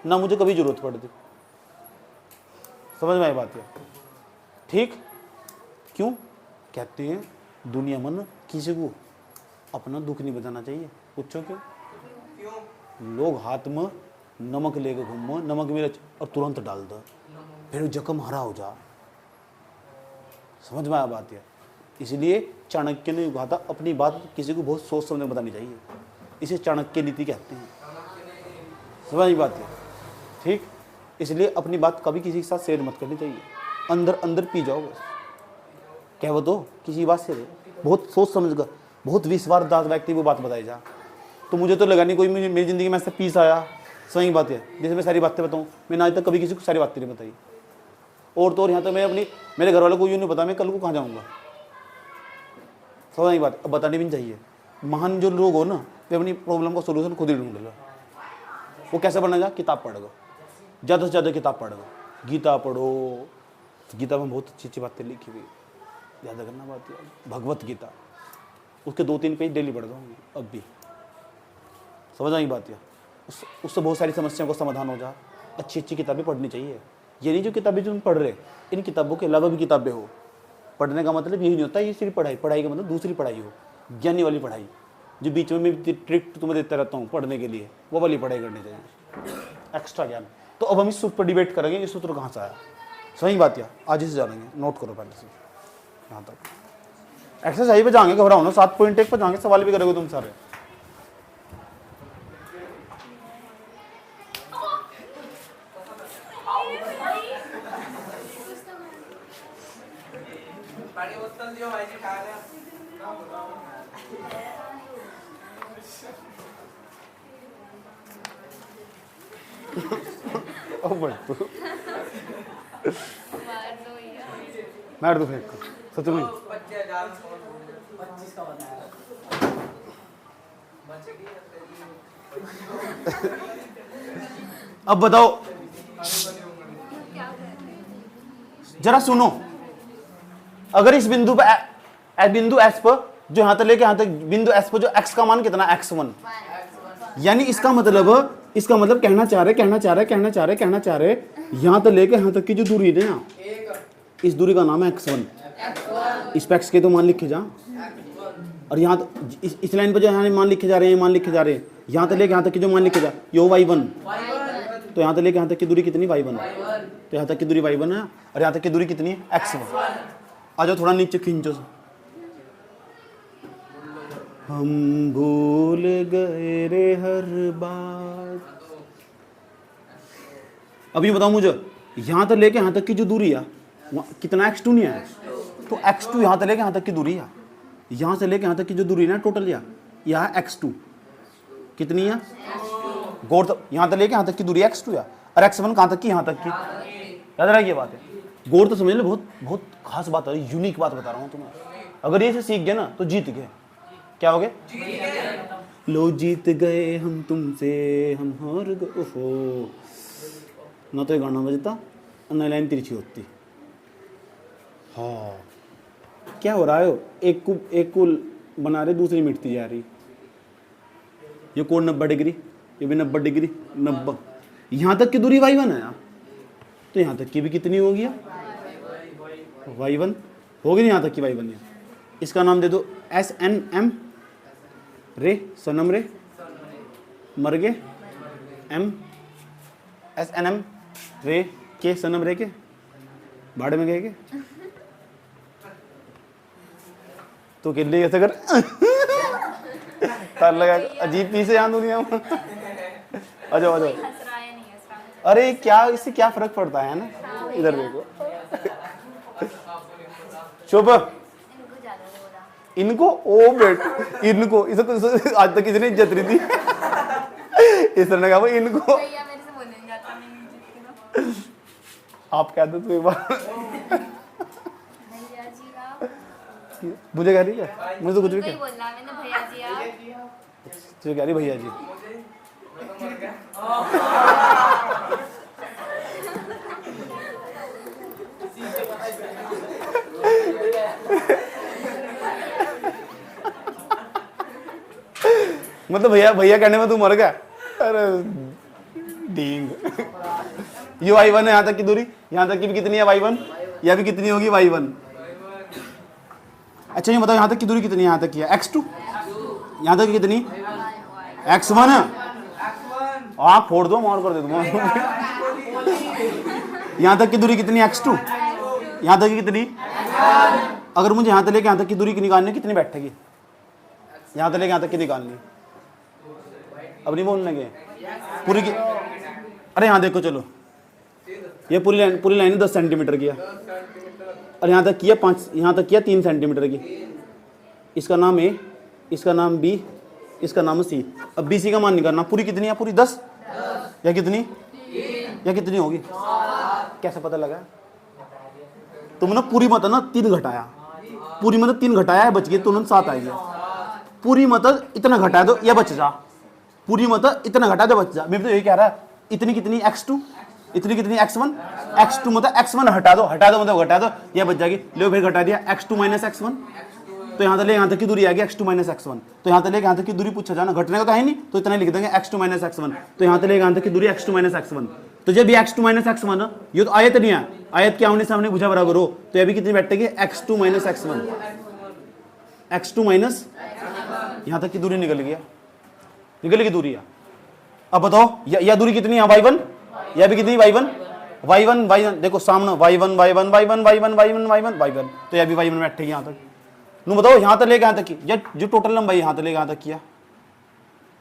S1: ना मुझे कभी जरूरत पड़ती। समझ में आई बात है, ठीक। क्यों कहते हैं दुनिया मन किसी को अपना दुख नहीं बताना चाहिए, पूछो क्यों? लोग हाथ में नमक लेके घूमो, नमक मिर्च और तुरंत डाल दो, फिर जख्म हरा हो जा। समझ में आया बात है। इसलिए चाणक्य ने कहा था अपनी बात किसी को बहुत सोच समझ बतानी चाहिए, इसे चाणक्य नीति कहते हैं। समझ में बात है, ठीक। इसलिए अपनी बात कभी किसी के साथ शेयर मत करनी चाहिए, अंदर अंदर पी जाओ बस। क्या वो तो किसी बात से बहुत सोच समझ कर, बहुत विश्वासदार व्यक्ति को बात बताई जा। तो मुझे तो लगा नहीं कोई मेरी ज़िंदगी में ऐसा पीस आया। सही बात है, जैसे मैं सारी बातें बताऊँ, मैंने आज तक कभी किसी को सारी बातें नहीं बताई। और तो और यहाँ तो मैं मेरे घर वालों को यूँ नहीं पता मैं कल को कहाँ जाऊँगा। समझ बात, अब बतानी भी नहीं चाहिए। महान जो लोग हो ना वे अपनी प्रॉब्लम का सोल्यूशन खुद ही ढूंढ लो। वो कैसे बनेगा, किताब पढ़ लो, ज़्यादा से ज़्यादा किताब पढ़ लो, गीता पढ़ो। गीता में बहुत अच्छी अच्छी बातें लिखी हुई, याद करना बात है। भगवत गीता, उसके 2-3 पेज डेली पढ़ दूँगी अब भी। समझ आई बात है, उससे बहुत सारी समस्याओं का समाधान हो जा। अच्छी अच्छी किताबें पढ़नी चाहिए। ये नहीं जो किताबें जो तुम पढ़ रहे, इन किताबों के अलावा भी किताबें हो। पढ़ने का मतलब यही नहीं होता ये सिर्फ पढ़ाई का मतलब दूसरी पढ़ाई हो, ज्ञानी वाली पढ़ाई, जो बीच में मैं ट्रिक तुम्हें देता रहता हूँ पढ़ने के लिए, वो वाली पढ़ाई करनी चाहिए, एक्स्ट्रा ज्ञान। तो अब हम इस सूत्र पर डिबेट करेंगे, इस सूत्र कहाँ से आया। सही बात है, आज से जानेंगे, नोट करो पहले से यहाँ तक। एक्सरसाइज पे जाएंगे, घबराओ ना, 7.1 पर जाएंगे, सवाल भी करोगे तुम सारे। मार दो फेंक सच में। अब बताओ, जरा सुनो, अगर इस बिंदु पर बिंदु S पर जो यहां तक लेके यहां तक बिंदु S पर जो x का मान कितना, x1, यानी इसका मतलब कहना चाह रहे यहां तक लेके यहां तक की जो दूरी है ना, इस दूरी का नाम है x1। इस पे x के तो मान लिखे जा, और यहाँ इस लाइन पर जो यहाँ मान लिखे जा रहे हैं, यहाँ तक लेके यहाँ तक की जो मान लिखे जा यो y1, तो यहाँ तक लेके यहाँ तक की दूरी कितनी, y1, तो यहाँ तक की दूरी y1 है, और यहाँ तक की दूरी कितनी है, x1। आ जाओ थोड़ा नीचे खींचो। हम भूल गए रे हर बात। अभी बताओ मुझे, यहाँ तक लेके यहाँ तक की जो दूरी है कितना, x2 नहीं है, तो x2 यहाँ तक लेके यहाँ तक की दूरी है, यहाँ से लेके यहाँ तक की जो दूरी है ना टोटल यह है x2 कितनी है, गौर तक यहाँ तक लेके यहाँ तक की दूरी x2 है, और x1 कहाँ तक की, यहाँ तक की। याद रहा ये बात है, गौर तो समझ लो, बहुत बहुत खास बात है, यूनिक बात बता रहा हूँ तुम्हें। अगर ये से सीख गए ना तो जीत गए। क्या हो गए? लो जीत गए हम तुमसे, हम हार गए। ओहो, ना तो ये गाना बजता और ना लाइन तिरछी होती। हाँ, क्या हो रहा है? एक को बना रहे, दूसरी मिटती जा रही। ये कोण 90 डिग्री, ये भी 90 डिग्री, 90। यहाँ तक की दूरी y1 है, तो यहाँ तक की भी कितनी होगी? y1 होगी। यहाँ तक की y1 है। इसका नाम दे दो SNM, रे सनम रे, मर गए, M SNM रे के, सनम रे के भाड़े में गए के। तो के लिए ऐसे कर तार लगा, अजीब पीस है यहाँ दुनिया में। आ जाओ आ जाओ। अरे क्या, इससे क्या फर्क पड़ता है ना? इधर देखो। चुप। इनको ओ बेट, इनको इसे तो आज तक किसी ने इज्जत नहीं दी। इस तरह का इनको आप कह दो तो एक बार। मुझे कह रही क्या? मुझे तो कुछ भी क्या तुझे कह रही भैया जी। मतलब भैया भैया कहने में तू मर गया। अरे डींग। ये y1 है, यहाँ तक की दूरी, यहाँ तक की भी कितनी है y1? यह भी कितनी होगी y1? अच्छा ये बताओ यहाँ तक की दूरी कितनी है? यहाँ तक की है x2, यहाँ तक की कितनी? x1 है। आप फोड़ दो, मार कर दे दूंगा। यहाँ तक की दूरी कितनी? x2। यहाँ तक की कितनी? अगर मुझे यहाँ तक लेके यहाँ तक की दूरी की निकालनी, कितनी बैठेगी? यहाँ तक लेके यहाँ तक की निकालनी, अब नहीं बोलने के पूरी की। अरे यहाँ देखो, चलो ये पूरी लाइन 10 सेंटीमीटर की है, और यहाँ तक किया 5, यहाँ तक किया 3 सेंटीमीटर की। इसका नाम A, इसका नाम B, इसका नाम C। अब BC का मान निकालना। पूरी कितनी है? पूरी 10 या कितनी? या कितनी होगी? कैसे पता लगा? तुमने पूरी मतलब ना 3 घटाया, पूरी मतलब 3 घटाया है, बच गई, तुरंत 7 आएगी। पूरी मतलब इतना घटा दो या बच जा, पूरी मतलब इतना घटा दो बच जा। मैं तो यही कह रहा है। इतनी कितनी? x2, इतनी कितनी? x1। x2 मतलब x1 हटा दो, हटा दो मतलब घटा दो, ये बच जाएगी। लो फिर घटा दिया, x2 माइनस x1। तो यहाँ तक यहाँ तक की दूरी आ गई x2 माइनस x1। तो यहाँ तक यहाँ तक की दूरी पूछा जाना, घटने का तो है नहीं, तो इतना लिख देंगे x2 माइनस x1। तो यहाँ तक यहाँ तक की दूरी x2 माइनस x1। तो जब ये x2 माइनस x1, ये तो आयत नहीं है, आयत के आमने सामने भुजा बराबर हो, तो ये भी कितनी बैठेगी? x2 minus x1। x2 minus यहाँ तक की दूरी निकल गया, निकल गई दूरी है। अब बताओ यह दूरी कितनी है? y1। यह भी कितनी? y1। y1 देखो सामने y1 y1 y1 y1 y1 y1 y1, तो यह भी y1 बैठेगी यहाँ तक। नु बताओ यहाँ तक लेके यहाँ तक की, जो टोटल लंबाई यहाँ तक लेके यहाँ तक किया,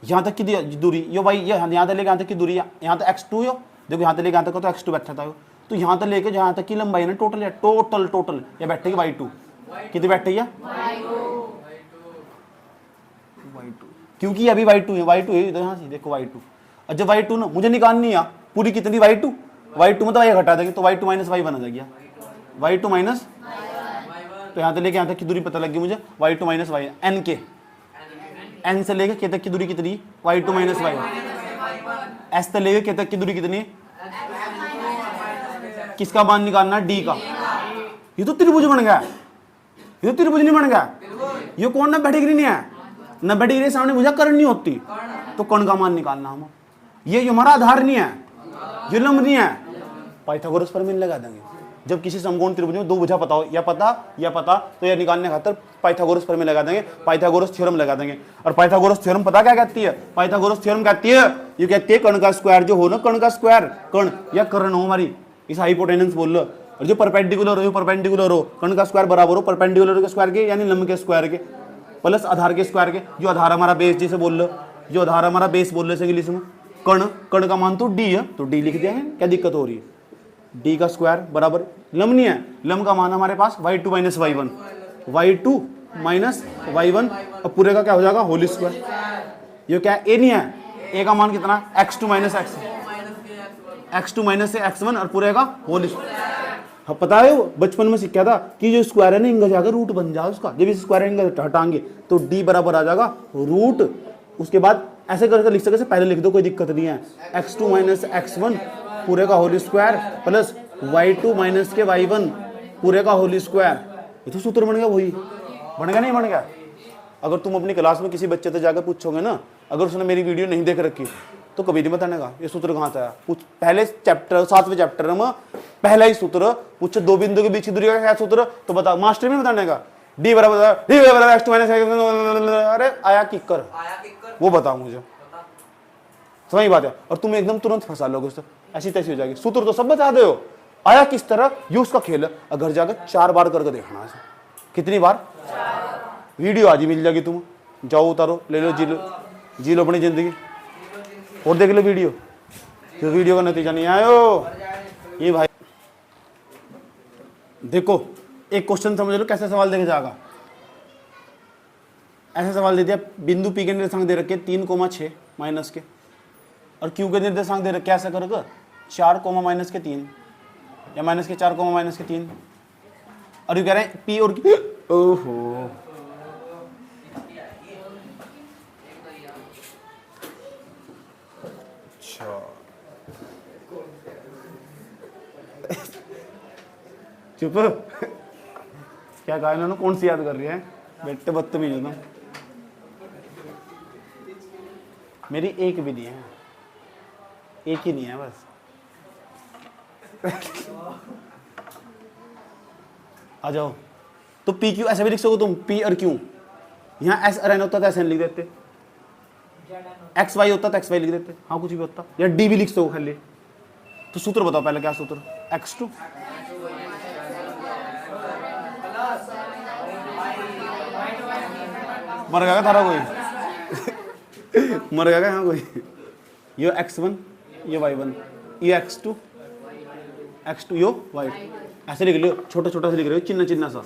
S1: यहाँ तक की दूरी यो भाई, यहाँ तक लेके यहाँ तक की दूरी, यहाँ तक x2 हो, देखो यहाँ तक लेके यहाँ तक तो x2 बैठा था। तो यहाँ तक लेके यहाँ तक की लंबाई ना टोटल है, टोटल ये बैठेगी y2। कितनी बैठेगी? y2, क्योंकि अभी y2 है, y2 है इधर, यहाँ से देखो y2। और जब y2 ना मुझे निकालनी है पूरी कितनी? y2 मतलब ये घटा देंगे, तो y2 माइनस y1 आ जाएगा, y2 माइनस। तो यहाँ से लेके यहाँ तक की दूरी पता लग गई मुझे, y2 माइनस y, n के, n से लेके k तक की दूरी कितनी? y2 minus y। s से लेके k तक की दूरी कितनी? किसका मान निकालना? d का। ये तो त्रिभुज बन गया, ये तो त्रिभुज नहीं बन गया। ये कौन? 90 डिग्री नहीं है, 90 डिग्री के सामने भुजा कर्ण नहीं होती, तो कर्ण का मान निकालना हम। ये हमारा आधार नहीं है, ये लंब नहीं है, पाइथागोरस प्रमेय लगा देंगे। जब किसी समकोण त्रिभुज में 2 भुजा पता हो, या पता तो यह निकालने खातर पाइथागोरस प्रमेय लगा देंगे, पाइथागोरस थ्योरम लगा देंगे। और पाइथागोरस थ्योरम पता क्या कहती है? पाइथागोरस थ्योरम कहती है, ये कहती है कर्ण का स्क्वायर जो हो ना, कर्ण का स्क्वायर, कर्ण या कर्ण हो हमारी, इस हाइपोटेनस बोल लो, और जो परपेंडिकुलर हो, कर्ण का स्क्वायर बराबर हो परपेंडिकुलर के स्क्वायर के, यानी लंब के स्क्वायर के प्लस आधार के स्क्वायर के। जो आधार हमारा बेस जैसे बोल लो, जो आधार हमारा बेस बोल रहे इंग्लिश में, कर्ण का मान तो d है, तो d लिख दिया है। क्या दिक्कत हो रही है? d का स्क्वायर बराबर लंब नहीं है, लंब का मान हमारे पास y2 minus y1, y2 minus y1, और पूरे का क्या हो जाएगा? Whole square. ये क्या है? a नहीं है, a का मान कितना? x2 minus x1, x2 minus x1 और पूरे का होल स्क्वायर। हाँ पता है वो बचपन में सीखा था कि जो स्क्वायर है ना इनका जाकर रूट बन जाए उसका, जब इस स्क्वायर एंगल हटाएंगे तो डी बराबर आ जाएगा रूट, उसके बाद ऐसे करके लिख सके पहले लिख दो, कोई दिक्कत नहीं है, x2 माइनस x1 पूरे का whole square plus y2 minus के y1 पूरे का होल स्क्वायर। ये तो सूत्र बन गया, वही बन गया नहीं बन गया। अगर तुम अपनी क्लास में किसी बच्चे से जाकर पूछोगे ना, अगर उसने मेरी वीडियो नहीं देख रखी तो कभी नहीं बतानेगा ये सूत्र कहाँ से आया। पूछ पहले चैप्टर 7वें चैप्टर में पहला ही सूत्र पूछो, दो बिंदु के बीच की दूरी का क्या सूत्र, तो बता, मास्टर में बताने का डी बराबर x2 माइनस, अरे आया किकर वो बताओ मुझे, समझ बात है। और तुम एकदम तुरंत फंसा लोगे उससे, ऐसी तैसी हो जाएगी। सूत्र तो सब बता दो, आया किस तरह ये उसका खेल है। अगर जाकर 4 बार करके देखना है, कितनी बार, वीडियो आज ही मिल जाएगी, तुम जाओ उतारो ले लो, जी लो अपनी जिंदगी और देख लो वीडियो, जो वीडियो का नतीजा नहीं आयो। ये भाई देखो एक क्वेश्चन समझ लो कैसे सवाल देके जाएगा। ऐसा सवाल दे दिया, बिंदु पी के निर्देशांक दे रखे 3,6 माइनस के, और क्यू के निर्देशांक दे रखे ऐसा करोगे 4, माइनस के 3 या माइनस के 4, माइनस के 3, और यू कह रहे हैं पी और क्यू, ओहो चुप क्या कहा इन्होंने, कौन सी याद कर रही है बेटे, बदतमीज हो तुम। मेरी एक भी नहीं है, एक ही नहीं है बस। आ जाओ, तो पी क्यू ऐसे भी लिख सको तुम, पी और क्यू, यहाँ एस आर एन होता तो ऐसे लिख देते, एक्स वाई होता तो एक्स वाई लिख देते, हाँ कुछ भी होता, या डी भी लिख सको खाली। तो सूत्र बताओ पहले क्या सूत्र, x2 मर गया थारा कोई मर गया यहाँ कोई, ये x1 ये y1 ये x2 यो y, ऐसे लिख लो, छोटा छोटा से लिख रहे हो, चिन्ना चिन्ना सा,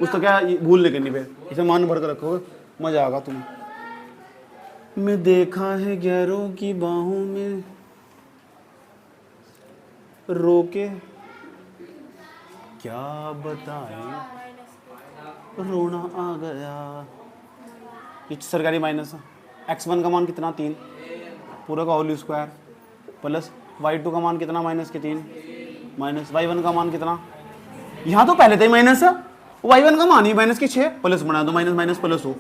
S1: उसका क्या भूलने के नहीं, फिर इसे मान भर कर रखोगे, मजा आएगा तुम्हें। मैं देखा है गैरों की बाहों में रोके, क्या बताएं रोना आ गया। ये सरकारी माइनस है, x1 का मान कितना 3 पूरा का होल स्क्वायर प्लस y2 का मान कितना माइनस के 3 माइनस y1 का मान कितना, यहाँ तो पहले तो ही माइनस है, y1 का मान ही माइनस के 6 प्लस बना दो, माइनस माइनस प्लस हो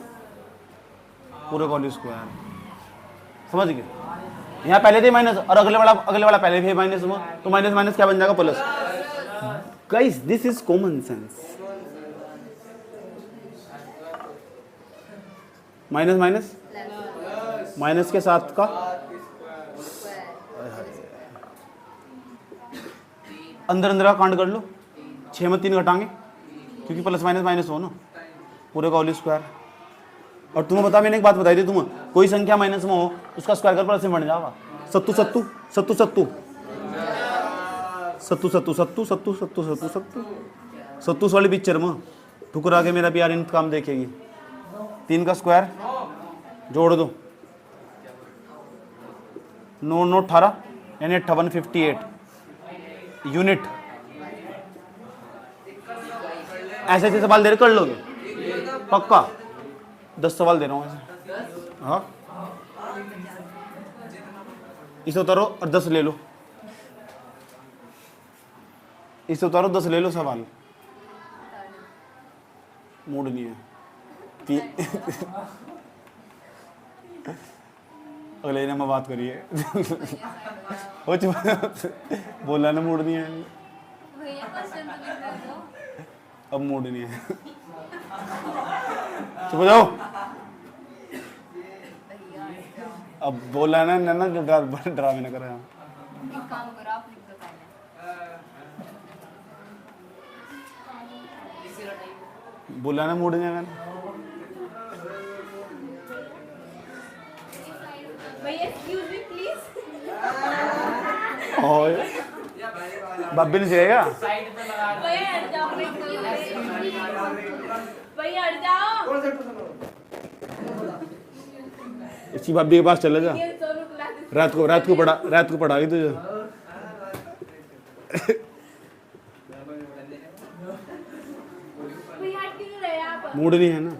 S1: पूरे का होल स्क्वायर, समझ गए। यहाँ पहले थे माइनस और अगले वाला पहले भी माइनस हुआ, तो माइनस माइनस क्या बन जाएगा plus. Guys this is common sense, minus minus minus के साथ का अंदर अंदर का कांड कर लो, 6 में 3 घटाएंगे क्योंकि प्लस माइनस माइनस हो ना, पूरे का होल स्क्वायर। और तुम्हें बता, मैंने एक बात बताई थी तुम्हें, कोई संख्या माइनस में हो उसका स्क्वायर कर प्लस में बन जाएगा। सत्तू सत्तू सत्तू सत्तू सत्तू सत्तू सत्तू सत्तू सत्तू सत्तू सत्तू सत्तू वाली पिक्चर में ठुकरा के मेरा प्यार इंतकाम देखेगी, 3 का स्क्वायर जोड़ दो, 9 9 18 यानी 58 यूनिट। ऐसे ऐसे सवाल देर कर लोगे पक्का, 10 सवाल दे रहा हूँ ऐसे, हाँ इसे उतारो और 10 ले लो, इसे उतारो 10 ले लो सवाल, मूड नहीं है अगले दिन में बात करिए हो बोला ना मूड नहीं है, अब मूड नहीं है चुप जाओ, अब बोला ना ना ड्रामे ना करें, बोला ना मूड नहीं है मैंने। और बब्बी ने चाहिएगा इसी बब्बी के पास चले जा, रात को पढ़ाएगी तुझे मूड नहीं है ना।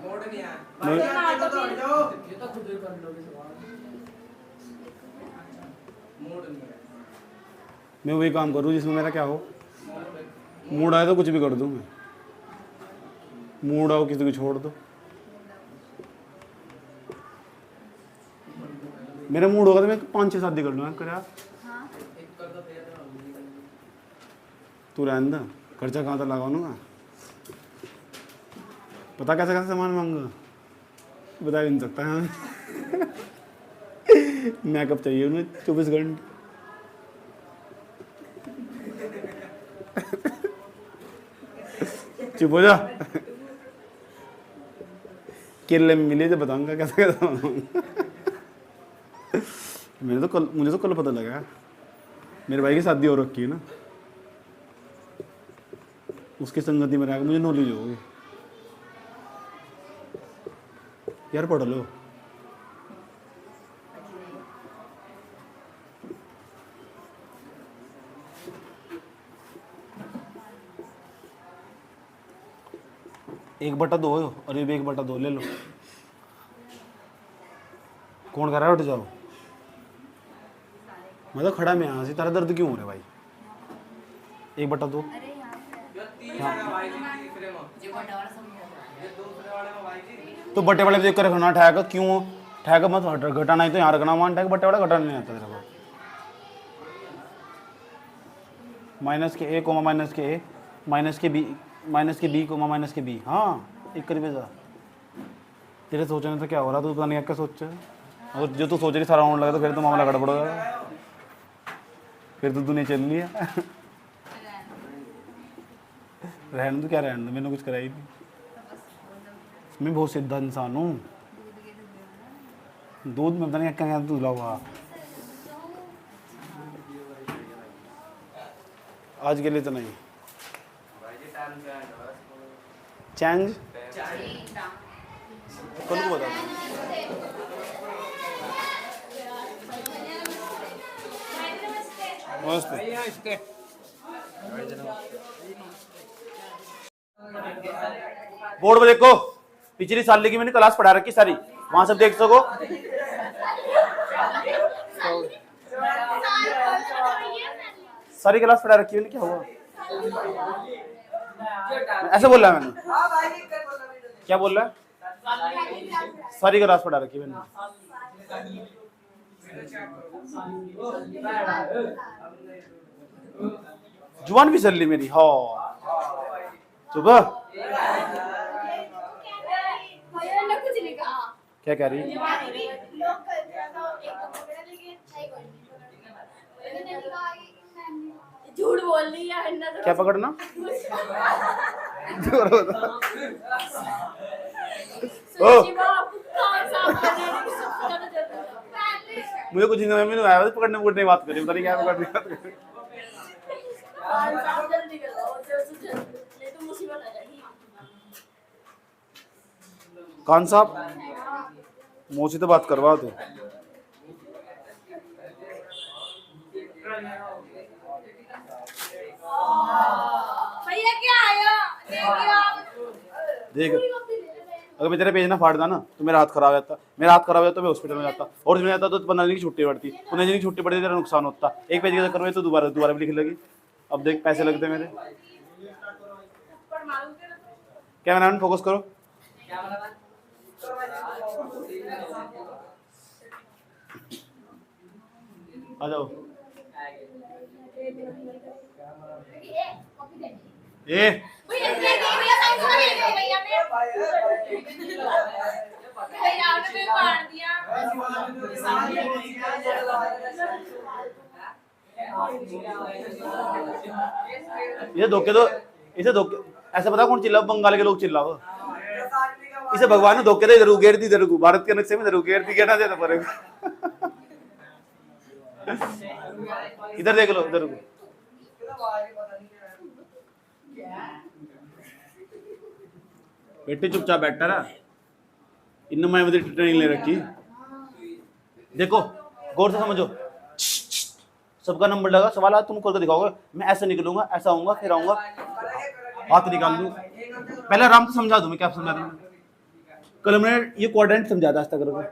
S1: मैं वही काम करूँ जिसमें मेरा क्या हो। मूड आए तो कुछ भी कर दूँ मैं, मूड आओ किसी को छोड़ दो। मेरा मूड होगा तो मैं 5-6 शादी कर लूँगा। कर यार तू रहने दे, खर्चा कहाँ तक लगाऊंगा। पता कैसे कैसे सामान मांगा बता भी नहीं सकता है। मेकअप चाहिए उन्हें 24 घंटे। चुप हो जा। केरले में मिले तो बताऊंगा कैसे कैसे मांगूंगा। मुझे तो कल पता लगा मेरे भाई की शादी हो रखी है ना, उसकी संगति में रहेगा, मुझे नॉलेज होगी। यार पढ़ लो। एक बटा दो और ये भी 1/2 ले लो। कौन कर रहा है उठ जाओ। मैं तो खड़ा में यहाँ से, तेरा दर्द क्यों हो रहा है भाई। 1/2 तो बट्टे वाले देख कर रखना। ठहक क्यों ठहक मत घटाना ही तो यहाँ रखना। मान ठहक बट्टे वाला घटाना नहीं आता तेरे को। -a comma -a -b comma -b। हाँ एक करीब जा। तेरे सोचने से क्या हो रहा, तू पता नहीं क्या सोच। और जो तू सोच रही सारा होने लगा तो फिर तो मामला गड़बड़ हो जाएगा, फिर तो दुनिया चल रही है। रहने दो, क्या रहने दो, मैंने कुछ कराई थी। मैं बहुत सीधा इंसान हूँ। दूध में पता नहीं क्या दूध हुआ। आज के लिए तो नहीं। चेंज कल को बता। नमस्ते। बोर्ड पे देखो, पिछली साल की मैंने क्लास पढ़ा रखी सारी, वहां सब देख सको। सारी क्लास पढ़ा रखी है। क्या हुआ ऐसे बोल रहा है मैंने। क्या बोल रहा है। सारी क्लास पढ़ा रखी है मैंने। जुबान भी चल ली मेरी। हाँ सुबह क्या कह रही।
S2: झूठ बोल रही है।
S1: क्या पकड़ना। मुझे कुछ नहीं, मैंने आया पकड़ने पकड़ने बात करी, पता नहीं क्या पकड़ने बात करी। खान साहब मौसी तो बात करवा दो।
S2: भैया क्या आया
S1: देख, अगर मैं तेरे पेज ना फाड़ता ना तो मेरा हाथ खराब जाता। मेरा हाथ खराब जाता तो मैं हॉस्पिटल में जाता, और उसमें जाता तो 15 दिन की छुट्टी पड़ती। 15 दिन की छुट्टी पड़ती तेरा नुकसान होता। एक पेज के चक्कर में तो दोबारा भी लिख लगी। अब देख पैसे लगते मेरे। कैमरा मैन फोकस करो। आ जाओ। ए ये धोखे दो, इसे धोखे ऐसे पता कौन चिल्ला। बंगाल के लोग चिल्लाओ। इसे भगवान ने धोखे दे, इधर उगेर दी, इधर भारत के नक्शे में इधर उगेर दी, कहना देना पड़ेगा। इधर देख लो, इधर बेटे चुपचाप बैठा रहा। इन मैं ट्रेनिंग ले रखी। देखो गौर से समझो, सबका नंबर लगा। सवाल आज तुम खोल कर दिखाओगे। मैं ऐसे निकलूंगा, ऐसा आऊंगा, फिर आऊंगा, हाथ निकाल लूं। पहले आराम से समझा दूं मैं। क्या समझा दूं। कल हमने ये क्वाड्रेंट समझा था, करोगे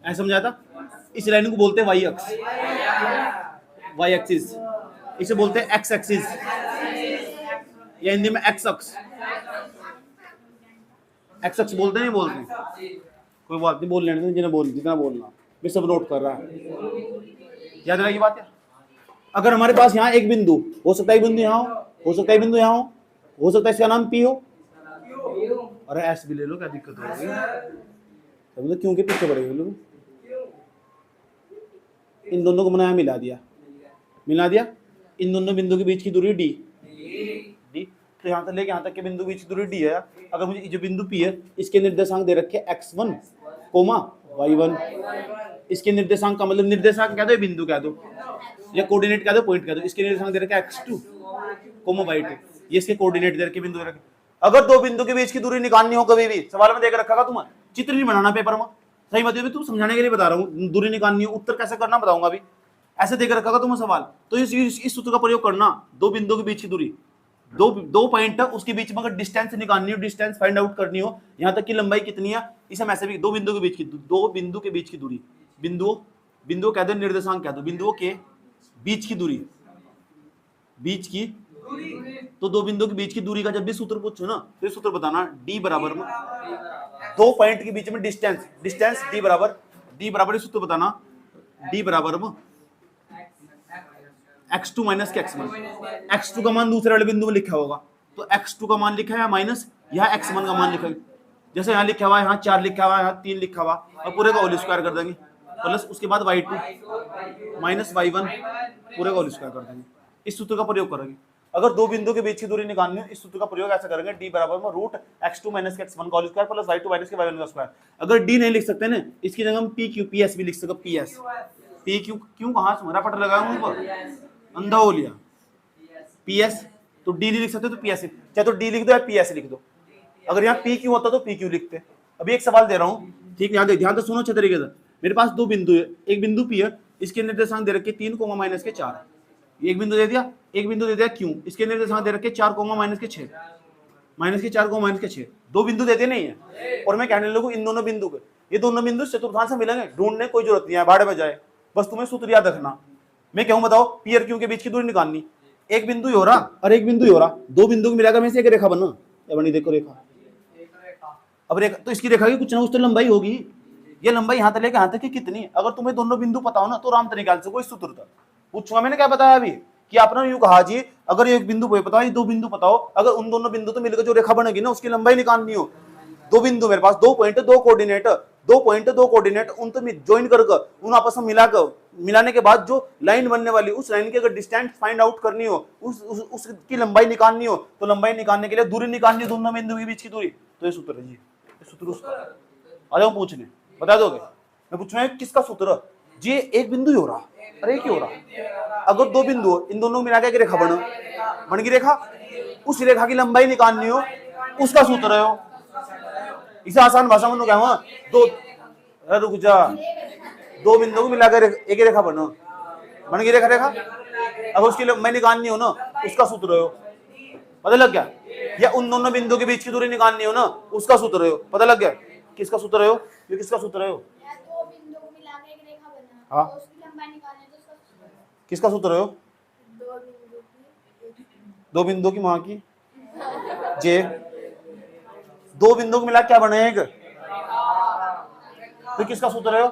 S1: ऐसा समझा था। इस लाइन को बोलते हैं वाई अक्स, वाई एक्सिस, इसे बोलते हैं एक्स एक्सिस या हिंदी में एक्स अक्स। एक्स अक्स बोलते नहीं बोलते, कोई बात नहीं, बोल लेने जिन्हें बोल, जितना बोलना मैं सब नोट कर रहा है, याद रहेगी बात है। अगर हमारे पास यहाँ एक बिंदु हो सकता है, बिंदु यहाँ हो सकता है, बिंदु यहाँ हो सकता है इसका नाम पी हो, अरे एस भी ले लो, क्या दिक्कत हो रही है, समझो क्यों के पीछे पड़ेगा लोग। इन दोनों को मैंने मिला दिया, इन दोनों बिंदु के बीच की दूरी डी, तो यहाँ तक लेके यहाँ तक के बिंदु बीच की दूरी डी है। अगर मुझे जो बिंदु पी है इसके निर्देशांक दे रखे x1, y1, इसके निर्देशांक का मतलब निर्देशांक कह दो, बिंदु कह दो या कोऑर्डिनेट कह दो, पॉइंट कह दो। इसके निर्देशांक दे रखे x2, y2, ये इसके कोऑर्डिनेट दे रखे, बिंदु दे रखे। अगर दो बिंदु के बीच की दूरी निकालनी हो, कभी भी सवाल में देकर रखा था, तुम चित्र नहीं बनाना पेपर में, सही बात है, तुम समझाने के लिए बता रहा हूँ। दूरी निकालनी हो, उत्तर कैसे करना बताऊंगा अभी, ऐसे देकर रखा था तुम्हें सवाल, तो इस सूत्र का प्रयोग करना। दो बिंदु के बीच की दूरी, दो पॉइंट है, उसके बीच में अगर डिस्टेंस निकालनी हो, डिस्टेंस फाइंड आउट करनी हो, यहाँ तक की लंबाई कितनी है, इसे हम ऐसे भी दो बिंदु के बीच की दूरी, बिंदु कह दो, निर्देशांक कह दो, बिंदुओं के बीच की दूरी, तो दो बिंदु के बीच की दूरी का जब भी सूत्र पूछो ना, तो सूत्र बताना d बराबर में दो पॉइंट के बीच में डिस्टेंस d बराबर सूत्र बताना, d बराबर में x2 माइनस के x1। x2 का मान दूसरे वाले बिंदु में लिखा होगा, तो x2 का मान लिखा है माइनस यहाँ x1 का मान लिखा है, जैसे यहाँ लिखा हुआ है, यहाँ 4 लिखा हुआ है, यहाँ 3 लिखा हुआ, और पूरे का होल स्क्वायर कर देंगे, प्लस उसके बाद y2 माइनस y1 पूरे का होल स्क्वायर कर देंगे। इस सूत्र का प्रयोग करेंगे। अगर दो बिंदु के बीच की दूरी निकालनी हो, इस सूत्र का प्रयोग ऐसा करेंगे, d बराबर में रूट x2 माइनस के x1 का whole square plus y2 minus के y1 का स्क्वायर। अगर d नहीं लिख सकते ना, इसकी जगह हम pq भी लिख सकते, pq क्यों, कहाँ से मेरा पट लगाया हूँ ऊपर, अंधा हो लिया, ps तो d नहीं लिख सकते तो ps, चाहे तो d लिख दो या ps लिख दो। अगर यहाँ pq होता तो pq लिखते। अभी एक सवाल दे रहा हूँ, ठीक है, ध्यान से सुनो अच्छे तरीके से। मेरे पास दो बिंदु है, एक बिंदु p है, इसके निर्देशांक दे रखे 3 माइनस के 4, एक बिंदु दे दिया, एक बिंदु दे दिया q, इसके निर्देशांक दे रखे 4 माइनस के 6, माइनस के 4 माइनस के 6, दो बिंदु देते नहीं है। और मैं कहने लगूं इन दोनों बिंदु के, ये दोनों बिंदु चतुर्थांश से मिलेंगे, ढूंढने कोई जरूरत नहीं है, भाड़ में जाए, बस तुम्हें सूत्र याद रखना। मैं कहूं बताओ पी और क्यू के बीच की दूरी निकालनी, एक बिंदु ही हो रहा और एक बिंदु ही हो रहा, दो बिंदु को मिलाकर में से एक रेखा बना, या बनी, देखो रेखा, अब रेखा तो इसकी रेखा की कुछ ना कुछ तो लंबाई होगी, ये लंबाई यहाँ तक लेके यहाँ तक की कितनी। अगर तुम्हें दोनों बिंदु पता हो ना तो आराम से निकाल सको इस सूत्र तक। पूछूंगा मैंने क्या बताया अभी कि आपने यूं कहा जी, अगर एक बिंदु बताओ, ये दो बिंदु बताओ, अगर उन दोनों बिंदु तो मिलकर जो रेखा बनेगी ना उसकी लंबाई निकालनी हो, दो बिंदु मेरे पास, दो पॉइंट दो कोऑर्डिनेट उन तो ज्वाइन कर उन आपस में मिलाने के बाद जो लाइन बनने वाली, उस लाइन की अगर डिस्टेंस फाइंड आउट करनी हो, उसकी लंबाई निकालनी हो, तो लंबाई निकालने के लिए दूरी निकालनी है, दोनों बिंदु के बीच की दूरी, तो ये सूत्र है जी, ये सूत्र उसका। आ जाओ पूछने, बता दोगे, मैं पूछूंगा किसका सूत्र जी, एक बिंदु ही हो रहा, अरे एक ही हो रहा, अगर दो बिंदु हो, इन दोनों मिला के रेखा बन गई रेखा, उस रेखा की लंबाई निकालनी हो, उसका सूत्र है। इसे आसान भाषा में क्या हुआ, रुक जा, दो बिंदु को मिलाकर एक रेखा बन गई रेखा, अगर उसकी लंबाई निकालनी हो ना उसका सूत्र है, पता लग गया, या उन दोनों बिंदु के बीच की दूरी निकालनी हो ना उसका सूत्र है, पता लग गया किसका सूत्र है, ये किसका सूत्र है, हाँ किसका सूत्र है, दो बिंदु की मां की जे, दो बिंदु को मिला क्या बने एक, तो किसका सूत्र है,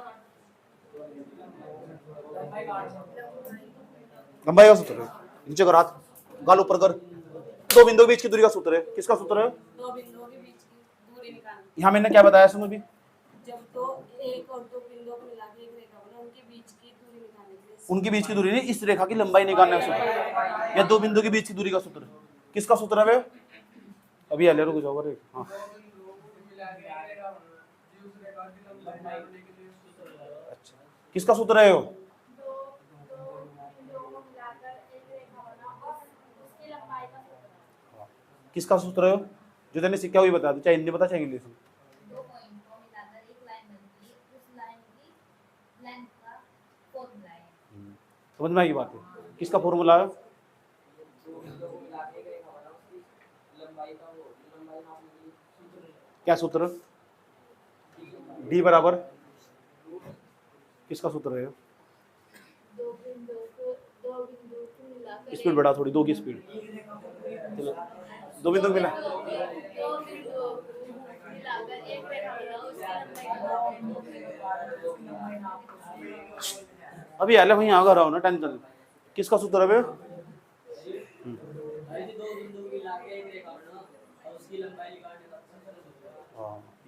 S1: लंबाई का सूत्र है, नीचे कर हाथ, गाल ऊपर कर, दो बिंदु के बीच की दूरी का सूत्र है, किसका सूत्र है,
S2: दो बिंदुओं के बीच की दूरी निकालनी।
S1: यहाँ मैंने क्या बताया सुनो भी,
S2: जब तो एक और दो बिंदुओं को मिला के एक रेखा बना, उनके बीच की दूरी निकालने के लिए,
S1: उनके बीच की दूरी नहीं, इस रेखा की लंबाई निकालने का सूत्र, या दो बिंदु के बीच की दूरी का सूत्र, किसका सूत्र है, अभी अले रुक जाओ रे, हाँ अच्छा किसका सूत्र है वो, किसका सूत्र है, जो तेने सीखा हुई बता दो, चाहे हिंदी बता चाहे इंग्लिश में। समझ में आई बात है, किसका फॉर्मूला है, क्या सूत्र? डी बराबर किसका सूत्र है?
S2: दो बिंदु को मिलाकर
S1: स्पीड बढ़ा थोड़ी, दो की स्पीड। चलो दो बिंदु मिला,
S2: दो बिंदु को मिलाकर एक रेखा बनाओ, उसकी लंबाई
S1: अभी आले वहीं आ रहा हो ना, टेंशन। किसका सूत्र है बे?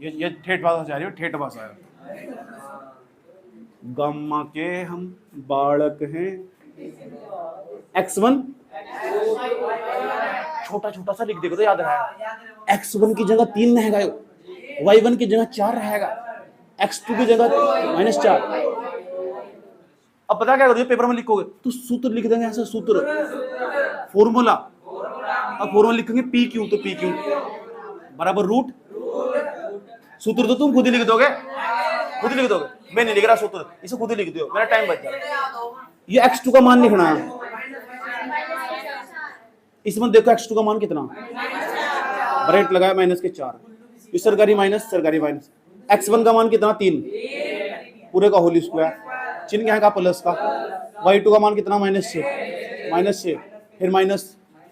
S1: ये ठेठ भाषा जा रही है, ठेठ भाषा है। गामा के हम बालक हैं, x1 छोटा छोटा सा लिख देगा तो याद रहेगा। x1 की जगह 3 रहेगा, y1 की जगह 4 रहेगा, x2 की जगह -4। अब पता क्या करोगे, पेपर में लिखोगे तो सूत्र लिख देंगे ऐसा, सूत्र फॉर्मूला। अब फॉर्मूला लिखेंगे पी क्यू, तो पी क्यू बराबर रूट, सूत्र तो तुम खुद ही लिख दोगे, खुद लिख दोगे, मैं नहीं लिख रहा सूत्र, इसे खुद ही लिख दो, मेरा टाइम बच जाएगा। ये x2 का मान लिखना है, इसमें देखो x2 का मान कितना, ब्रैकेट लगाया -4, ये सरकारी माइनस सरकारी माइनस, x1 का मान कितना 3 पूरे का होल स्क्वायर, चिन्ह क्या है का प्लस का, y2 का मान कितना -6 फिर माइनस,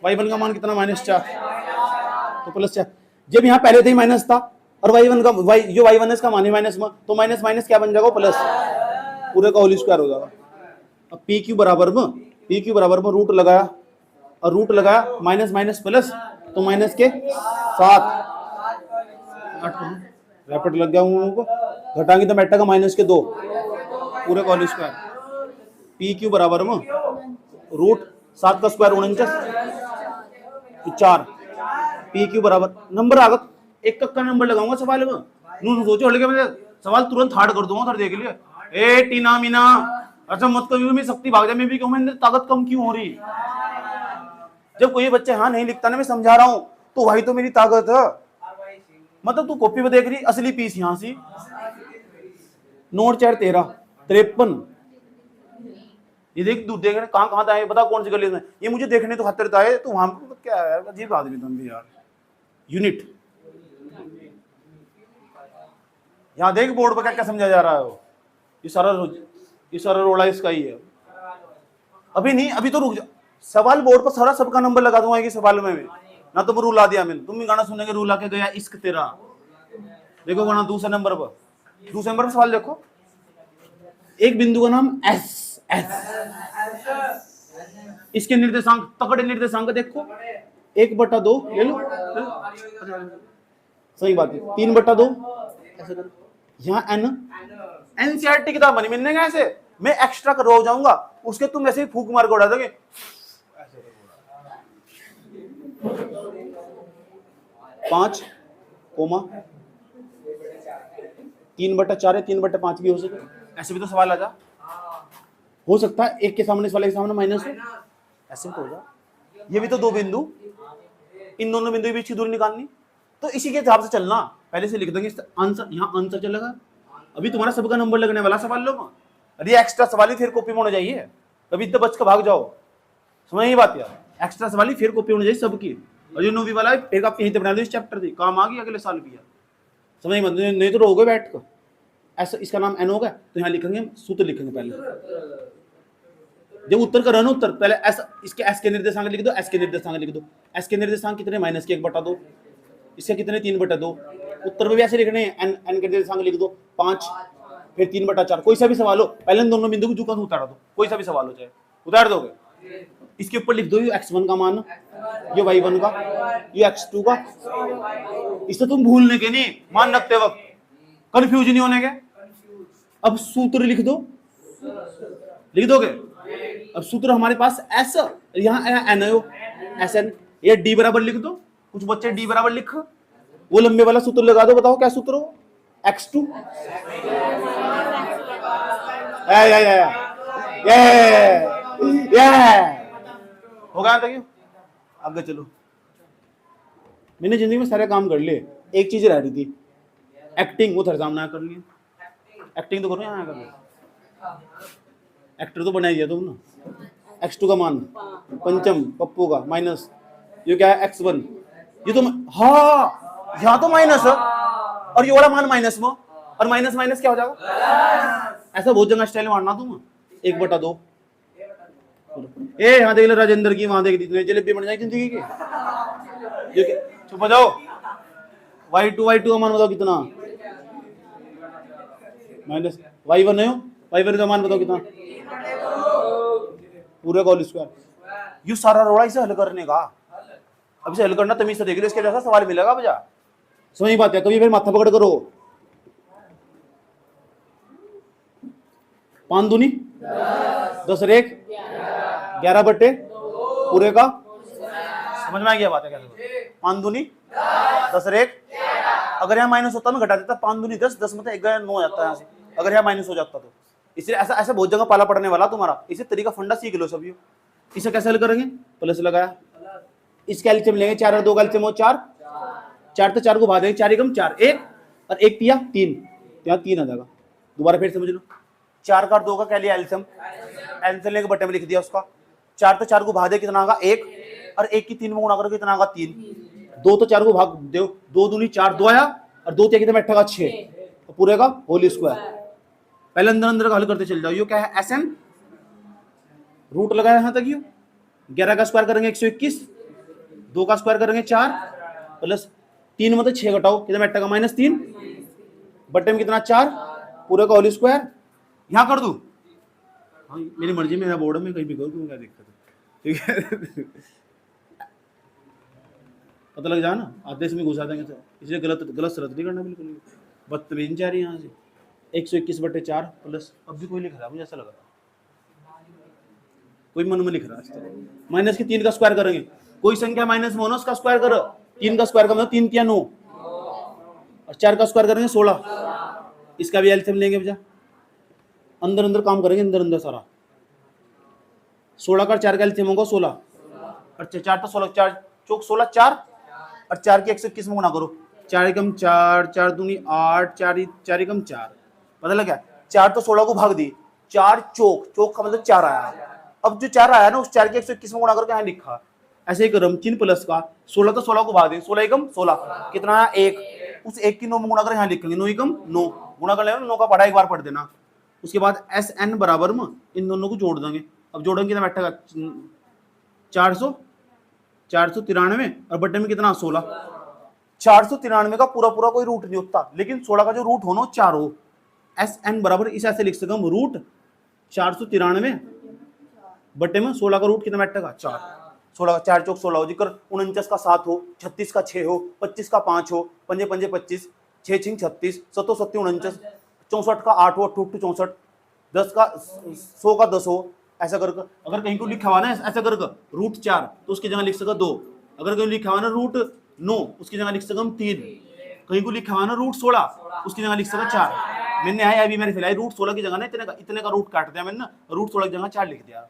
S1: y1 का मान कितना -4 तो +4। जब यहाँ पहले से ही माइनस था और y1 का जो y1 का मान है माइनस में, तो माइनस माइनस क्या बन जाएगा, प्लस, पूरे का होल स्क्वायर हो जाएगा। अब पी क्यू बराबर में रूट लगाया, और रूट लगाया माइनस माइनस प्लस, तो माइनस के 7 रैपिड लग गया हूँ को, घटाएंगे तो बैठा का -2 पूरे का होल स्क्वायर। पी क्यू बराबर में रूट 7 का स्क्वायर 49 4, पी क्यू बराबर नंबर आगत एक का नंबर लगाऊंगा सवाल में, नू सोचो हल्के में सवाल तुरंत हार्ड कर दूंगा, देख लिया। ए टीना मीना, अच्छा मत कभी मैं शक्ति भाग जाए, मैं भी कहूँ मेरी ताकत कम क्यों हो रही। जब कोई बच्चा हाँ नहीं लिखता ना, मैं समझा रहा हूँ तो वही तो मेरी ताकत है। मतलब तू कॉपी में देख रही असली पीस यहाँ से, नोट 4 13 53, ये देख तू देख कहाँ आए, बता कौन सी गली में, ये मुझे देखने तो खातिर आए, तो वहां क्या है, अजीब आदमी तुम भी यार। यूनिट यहाँ देख बोर्ड पर क्या क्या समझा जा रहा है, ये सारा रोड़ा इसका ही है। अभी नहीं, अभी तो रुक जा, सवाल बोर्ड पर सारा सबका नंबर लगा दूंगा कि सवाल में ना, तो रूल आ दिया मैंने, तुम भी गाना सुनेंगे रूल आके गया इश्क तेरा, देखो गाना दूसरे नंबर पर सवाल देखो, एक बिंदु का नाम एस, इसके निर्देशांक, तकड़े निर्देशांक देखो 1/2 ले लो, सही बात है, 3/2 ऐसे करो, यहाँ एनसीईआरटी किताब बनी मिलने का ऐसे, मैं एक्स्ट्रा कर हो जाऊंगा, उसके तुम ऐसे ही फूक मार के उड़ा दोगे। 5 कोमा 3/4 है, 3/5 भी हो सके, ऐसे भी तो सवाल आ जा, हो सकता है एक के सामने इस वाले के सामने माइनस हो, ऐसे तो हो जा। ये भी तो दो बिंदु, इन दोनों बिंदु के बीच की दूरी निकालनी, तो इसी के हिसाब से चलना, पहले से लिख देंगे आंसर, यहाँ आंसर चलेगा। अभी तुम्हारा सबका नंबर लगने वाला सवाल लो, अरे एक्स्ट्रा सवाल ही फिर कॉपी में होना चाहिए, कभी इतना बच के भाग जाओ, समझ ये बात यार, एक्स्ट्रा सवाल ही फिर कॉपी होनी चाहिए सबकी। और जो नोवी वाला फिर आप यहीं बना दो, इस चैप्टर थी काम आ गई अगले साल की, समझ मत, नहीं तो रहोगे बैठ कर ऐसा। इसका नाम एन होगा तो यहाँ लिखेंगे सूत्र, लिखेंगे पहले जब उत्तर का रन उत्तर, पहले ऐसा इसके एस के निर्देशांक लिख दो, एस के निर्देशांक लिख दो, एस के निर्देशांक कितने माइनस के 1/2, इसके कितने 3/2, उत्तर में भी ऐसे लिखने हैं, एन के निर्देशांक लिख दो 5 फिर 3/4, कोई सा भी सवाल हो पहले इन दोनों बिंदु को जुका उतार दो, कोई सा भी सवाल हो चाहे उतार दोगे, इसके ऊपर लिख दो ये x1 का मान, ये y1 का, ये x2 का, इससे तुम भूलने के नहीं, मान रखते वक्त कंफ्यूज नहीं होने के। अब सूत्र लिख दो, लिख दोगे, अब सूत्र हमारे पास एस, यहाँ एन है, एस एन, ये डी बराबर लिख दो, कुछ बच्चे डी बराबर लिख, वो लंबे वाला सूत्र लगा दो, बताओ क्या सूत्र हो, x2 हो गया तक, आगे चलो। मैंने जिंदगी में सारे काम कर लिए, एक चीज रह रही थी एक्टिंग, वो सामने कर लिया, एक्टिंग तो करो यहाँ कर, एक्टर तो बना दिया तुम ना। x2 का मान पंचम पप्पू का माइनस, ये क्या है x1, ये तो हाँ यहाँ तो माइनस है, और ये वाला मान माइनस में, और माइनस माइनस क्या हो जाएगा, ऐसा बहुत जगह स्टाइल मारना तुम 1/2। ए यहाँ देख ले राजेंद्र की, वहां देख दी जलेबी बन जाएगी जिंदगी की। चुप हो जाओ। y2 का मान बताओ कितना, माइनस y1 है, y1 का मान बताओ कितना, पूरे का होल स्क्वायर। यू सारा रोड़ा इसे हल करने का, अब इसे हल करना तमीज से देख लो, इसके जैसा सवाल मिलेगा बजा। समझ बात है, कभी फिर माथा पकड़ करो। 5 दूनी 10 और 1 11 पूरे का, समझ में आ गया बात है कैसे। 5 दूनी 10 और 1, अगर यहाँ माइनस होता मैं घटा देता, 5 दूनी 10, 10 मतलब 1 9 हो जाता है यहाँ से, अगर यहाँ माइनस हो जाता तो। इसलिए ऐसा ऐसा बहुत जगह पाला पड़ने वाला तुम्हारा, इसे तरीका फंडा सीख लो सभी। इसे कैसे हल करेंगे, प्लस लगाया, इसका एलसीएम लेंगे, 4 और 2 का एलसीएम हो 4, 4 तो 4 को भाग देंगे, 4 एकम 4, 1 और 1 तिया 3, यहाँ 3 आ जाएगा। दोबारा फिर समझ लो, 4 का 2 का क्या लिया एलसीएम, एलसीएम लेके बटे में लिख दिया उसका, 4 तो 4 को भाग दे कितना आगा 1, और 1 की 3 में गुणा करो कितना आगा 3, 2 तो 4 को भाग दो, 2 दूनी 4 2 आया, और 2 कितना बैठा का 6, पूरे का होल स्क्वायर। पहले अंदर अंदर का हल करते चल जाओ। ये क्या है, SN रूट लगाया यहां तक, यो 11 का स्क्वायर करेंगे 121, 2 का स्क्वायर करेंगे 4, प्लस 3 में तो 6 घटाओ कितना बैठेगा -3, बटे में कितना 4, पूरे का होल स्क्वायर। यहां कर दूं, हाँ मेरी मर्जी, मेरा बोर्ड में कहीं भी करो, क्यों क्या दिक्कत है, ठीक है। पता लग जाए ना, आधे में घुसा देंगे, इसलिए गलत शरत नहीं करना बिल्कुल। 32 जा रही है यहाँ से, 121/4 प्लस, अब भी कोई लिख रहा है मुझे ऐसा लगा, कोई मन में लिख रहा है, माइनस के 3 का स्क्वायर करेंगे, कोई संख्या माइनस में हो ना उसका स्क्वायर करो, 3 का स्क्वायर करेंगे 3 तिया 9, और 4 का स्क्वायर करेंगे 16, इसका भी एलसीएम लेंगे भैया, अंदर अंदर काम करेंगे, अंदर अंदर सारा। 16 का 4 का एलसीएम होगा 16, और 4 तो 16, 4 चौक 16 4, और 4 की 121 में गुणा करो, 4 एकम 4, 4 दूनी 8, 4 एकम 4, पता लग गया। 4 तो 16 को भाग दी, 4 चौक का मतलब 4 आया, अब जो 4 आया ना उस 4 के 121 में गुणा करके यहाँ लिखा, ऐसे ही क्रम चिन्ह प्लस का, 16 तो 16 को भाग दे, 16 एकम 16 कितना आया 1, उस 1 की 9 में गुणा कर यहाँ लिखेंगे, 9 एकम 9 गुणा कर लेना, 9 का पढ़ा एक बार पढ़ देना। उसके बाद SN बराबर में इन दोनों को जोड़ देंगे, अब जोड़ेंगे कितना बैठेगा 493, और बटे में कितना 16, 493 का पूरा पूरा कोई रूट नहीं होता, लेकिन 16 का जो रूट हो ना 4 हो। SN बराबर इसे ऐसे लिख सकते हम, रूट 493 बटे में 16 का रूट कितना बैठेगा 4, 16 का 4 चौक 16 हो, जिक्र 49 का 7 हो, 36 का 6 हो, 25 का 5 हो, 5 5 25, 6 6 36, 7 7 49, 64 का 8 हो, 8 8 64, 10 का 100 का 10 हो, ऐसा करके। अगर कहीं को लिखा हुआ ना ऐसा करके रूट 4 तो उसकी जगह लिख सका 2, अगर कहीं लिखा हुआ ना रूट 9 उसकी जगह लिख सका हम 3, कहीं को लिखा हुआ ना रूट 16 उसकी जगह लिख सका 4। मैंने आया अभी मेरे फिलहाल रूट 16 की जगह ना इतने का रूट काट दिया मैंने ना, रूट 16 की जगह 4 लिख दिया।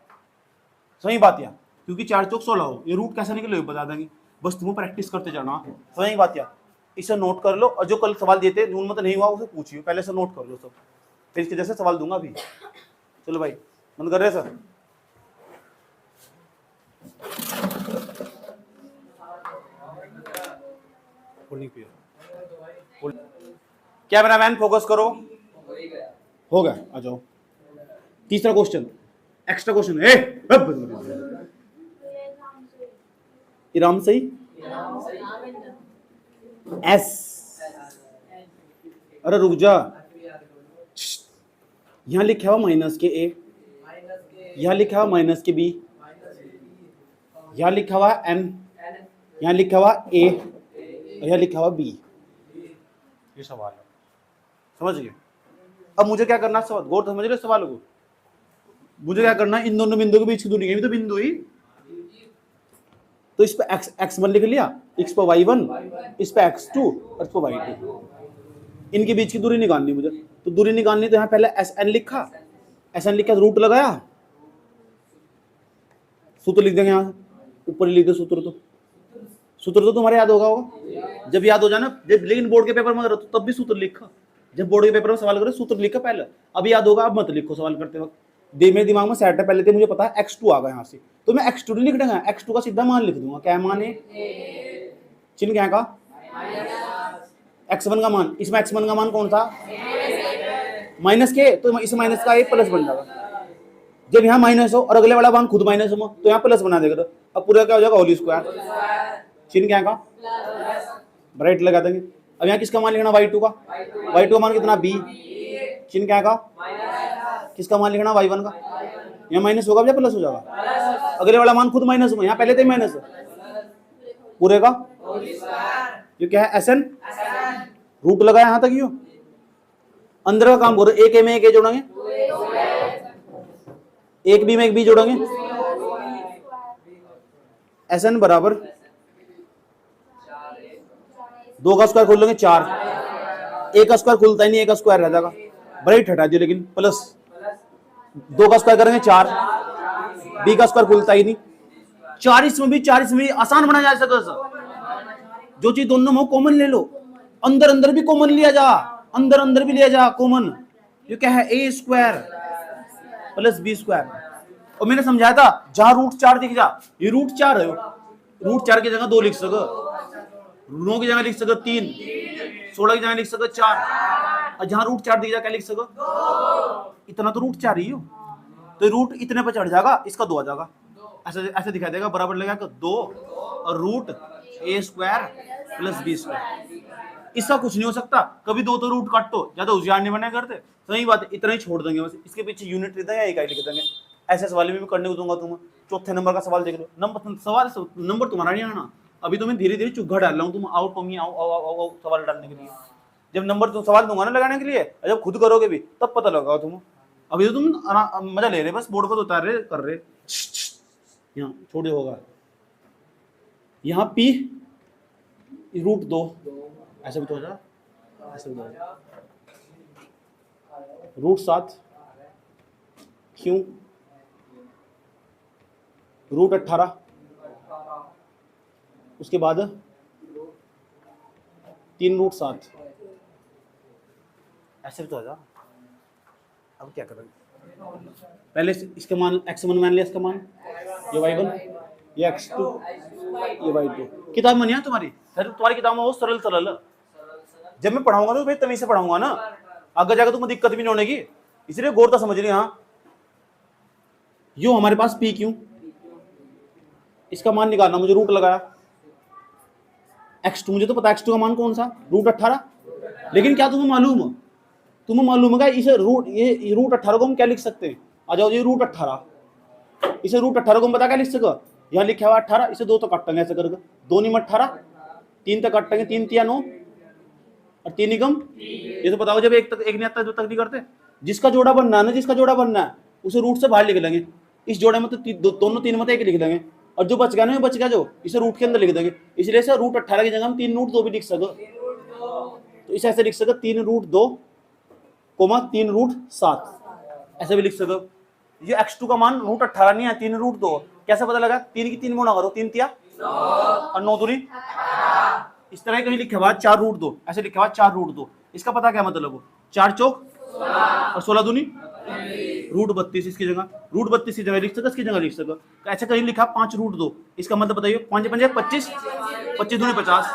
S1: सही बात या, क्योंकि 4 चौक 16 हो, ये रूट कैसे निकले बता देंगे, बस तुम्हें प्रैक्टिस करते जाना। सही बात या, इसे नोट कर लो, और जो कल सवाल देते नून मत नहीं हुआ उसे पूछिए, पहले से नोट कर लो सब, फिर इसके जैसे सवाल दूंगा अभी। चलो भाई बंद कर रहे सर। क्या बना मैन, फोकस करो, हो गया, आ जाओ। तीसरा क्वेश्चन, एक्स्ट्रा क्वेश्चन है, इराम सही एस, अरे रुक जा, यहां लिखा हुआ माइनस के ए, यहां लिखा हुआ माइनस के बी, यहां लिखा हुआ एन, यहां लिखा हुआ ए, और यहां लिखा हुआ बी। ये सवाल है, समझ गए। अब मुझे क्या करना, सवाल गौर समझ रहे सवाल को, मुझे क्या करना, इन दोनों बिंदुओं के बीच की दूरी भी तो बिंदु ही, तो इस पे x1 लिख लिया, इस पे y1, इस पे x2 और इस पे y2, इनके बीच की दूरी निकालनी मुझे। तो दूरी निकालनी तो यहाँ पहले SN लिखा, SN लिखा रूट लगाया, सूत्र लिख देंगे, यहाँ ऊपर लिख दे सूत्र, तो सूत्र तो तुम्हारे याद होगा, जब याद हो जाए ना, जब लेकिन बोर्ड के पेपर में तो तब भी सूत्र लिखा, जब बोर्ड के पेपर में सवाल करो सूत्र लिखा पहले, अब याद होगा, अब मत लिखो सवाल करते वक्त, मेरे दिमाग में सेट है पहले से मुझे पता है x2 आ गया यहाँ से, तो मैं x2 नहीं लिख दूंगा, x2 का सीधा मान लिख दूंगा, क्या मान है, चिन्ह क्या का x1 का मान, इसमें x1 का मान कौन था माइनस के, तो इस माइनस का एक प्लस बन जाएगा। जब यहाँ माइनस हो और अगले वाला मान खुद माइनस हो तो यहाँ प्लस बना देगा, तो अब पूरा क्या हो जाएगा होल स्क्वायर, चिन्ह क्या का ब्राइट लगा देंगे। अब यहाँ किसका मान लिखना y2 का, y2 का मान कितना b, चिन्ह क्या का किसका मान लिखना y1 का, यहाँ माइनस होगा या प्लस हो जाएगा, अगले वाला मान खुद माइनस हो, यहाँ पहले तो माइनस पूरे का, ये क्या है SN, रूट लगा यहाँ तक, यो अंदर का काम बोल रहे, एक ए में एक ए जोड़ेंगे, एक बी में एक बी जोड़ेंगे, SN बराबर 2 का स्क्वायर खोल लेंगे 4, एक का स्क्वायर खुलता ही नहीं, एक का स्क्वायर रह जाएगा, ब्राइट हटा दियो, लेकिन प्लस 2 का स्क्वायर करेंगे 4, बी का स्क्वायर खुलता ही नहीं, 4 इसमें भी 4 इसमें भी, आसान बना जा सकता है। जो चीज दोनों में कॉमन ले लो, अंदर अंदर भी कॉमन लिया जा, अंदर अंदर भी लिया जा कॉमन, ये क्या है ए स्क्वायर प्लस बी स्क्वायर। और मैंने समझाया था जहां रूट 4 दिख जा, ये रूट 4 है, रूट 4 की जगह 2 लिख सको, 9 की जगह लिख सको 3, 16 की जगह लिख सको 4, और जहां रूट 4 दिख जा क्या लिख सको, इतना तो रूट 4 ही हो, तो रूट इतने पर चढ़ जाएगा, इसका 2 आ जाएगा, ऐसे ऐसे दिखाई देगा, बराबर लगेगा 2 और रूट ए स्क्वायर प्लस बी स्क्वायर। इसका कुछ नहीं हो सकता, कभी 2 तो रूट काटो, ज्यादा होशियार नहीं बने करते, सही बात है, इतना ही छोड़ देंगे बस, इसके पीछे यूनिट रहता है या इकाई लिख देंगे। ऐसे सवाल भी करने को दूंगा तुम्हें, चौथे नंबर का सवाल देख लो, नंबर तुम्हारा नहीं आना, अभी तुम्हें धीरे धीरे चुग्गा डाल रहा हूँ, तुम आओ कमी आओ सवाल डालने के लिए, जब नंबर तुम सवाल दूंगा ना लगाने के लिए, जब खुद करोगे भी तब पता लगाओ तुम, अभी तो तुम मजा ले रहे, बस बोर्ड पर तो उतार रहे कर रहे, यहाँ छोड़े होगा, यहाँ पी रूट 2, ऐसे भी तो हो जाए, ऐसे भी तो हो जाए, रूट 7 क्यों, रूट 18, उसके बाद 3 रूट 7, ऐसे भी तो हो जाए। अब क्या करेंगे, पहले इसके मान x1 मान लिया, इसका मान ये y1, ये x2, ये y2। किताब में नहीं है तुम्हारी, तुम्हारी किताब में वो सरल सरल, जब मैं पढ़ाऊंगा तो भाई तमीज से पढ़ाऊंगा ना, आगे जाकर तुम्हें दिक्कत भी नहीं होने की, इसलिए गौर तो समझ रही। हाँ यो हमारे पास p क्यों, इसका मान निकालना, मुझे रूट लगाया x2, मुझे तो पता है x2 का मान कौन सा, रूट 18, लेकिन क्या तुम्हें मालूम है इसे रूट, ये रूट 18 को हम क्या लिख सकते हैं, आ जाओ ये रूट 18, इसे रूट 18 को हम पता क्या लिख सको, यहाँ लिखा हुआ 18, इसे 2 तो काटेंगे ऐसे करके, 2 निम 18, 3 तक काटेंगे, 3 तिया 9 और 3 निगम, ये तो बताओ जब एक नहीं आता जो तक नहीं करते, जिसका जोड़ा बनना है ना, जिसका जोड़ा बनना है उसे रूट से बाहर लिख लेंगे, इस जोड़े में तो दोनों 3 में तो 1 लिख देंगे, और जो बच गया ना बच गया जो, इसे रूट के अंदर लिख देंगे, इसलिए से रूट 18 की जगह हम 3 रूट 2 भी लिख सको, तो इसे ऐसे लिख सको 3 रूट 2 3 रूट 7, ऐसे भी लिख सको। ये x2 का मान रूट 18 नहीं है, 3 रूट 2, कैसे पता लगा, 3 की 3 गुणा करो, 3 तिया 9 और 9 दूनी, इस तरह कहीं लिखे हुआ 4 रूट 2, ऐसे लिखे हुआ 4 रूट 2, इसका पता क्या मतलब हो, 4 चौक और 16 दूनी रूट 32, इसकी जगह रूट 32 की जगह लिख सको, इसकी जगह लिख सको, ऐसे कहीं लिखा 5 रूट 2, इसका मतलब बताइए 5 5 25, 25 दूनी 50,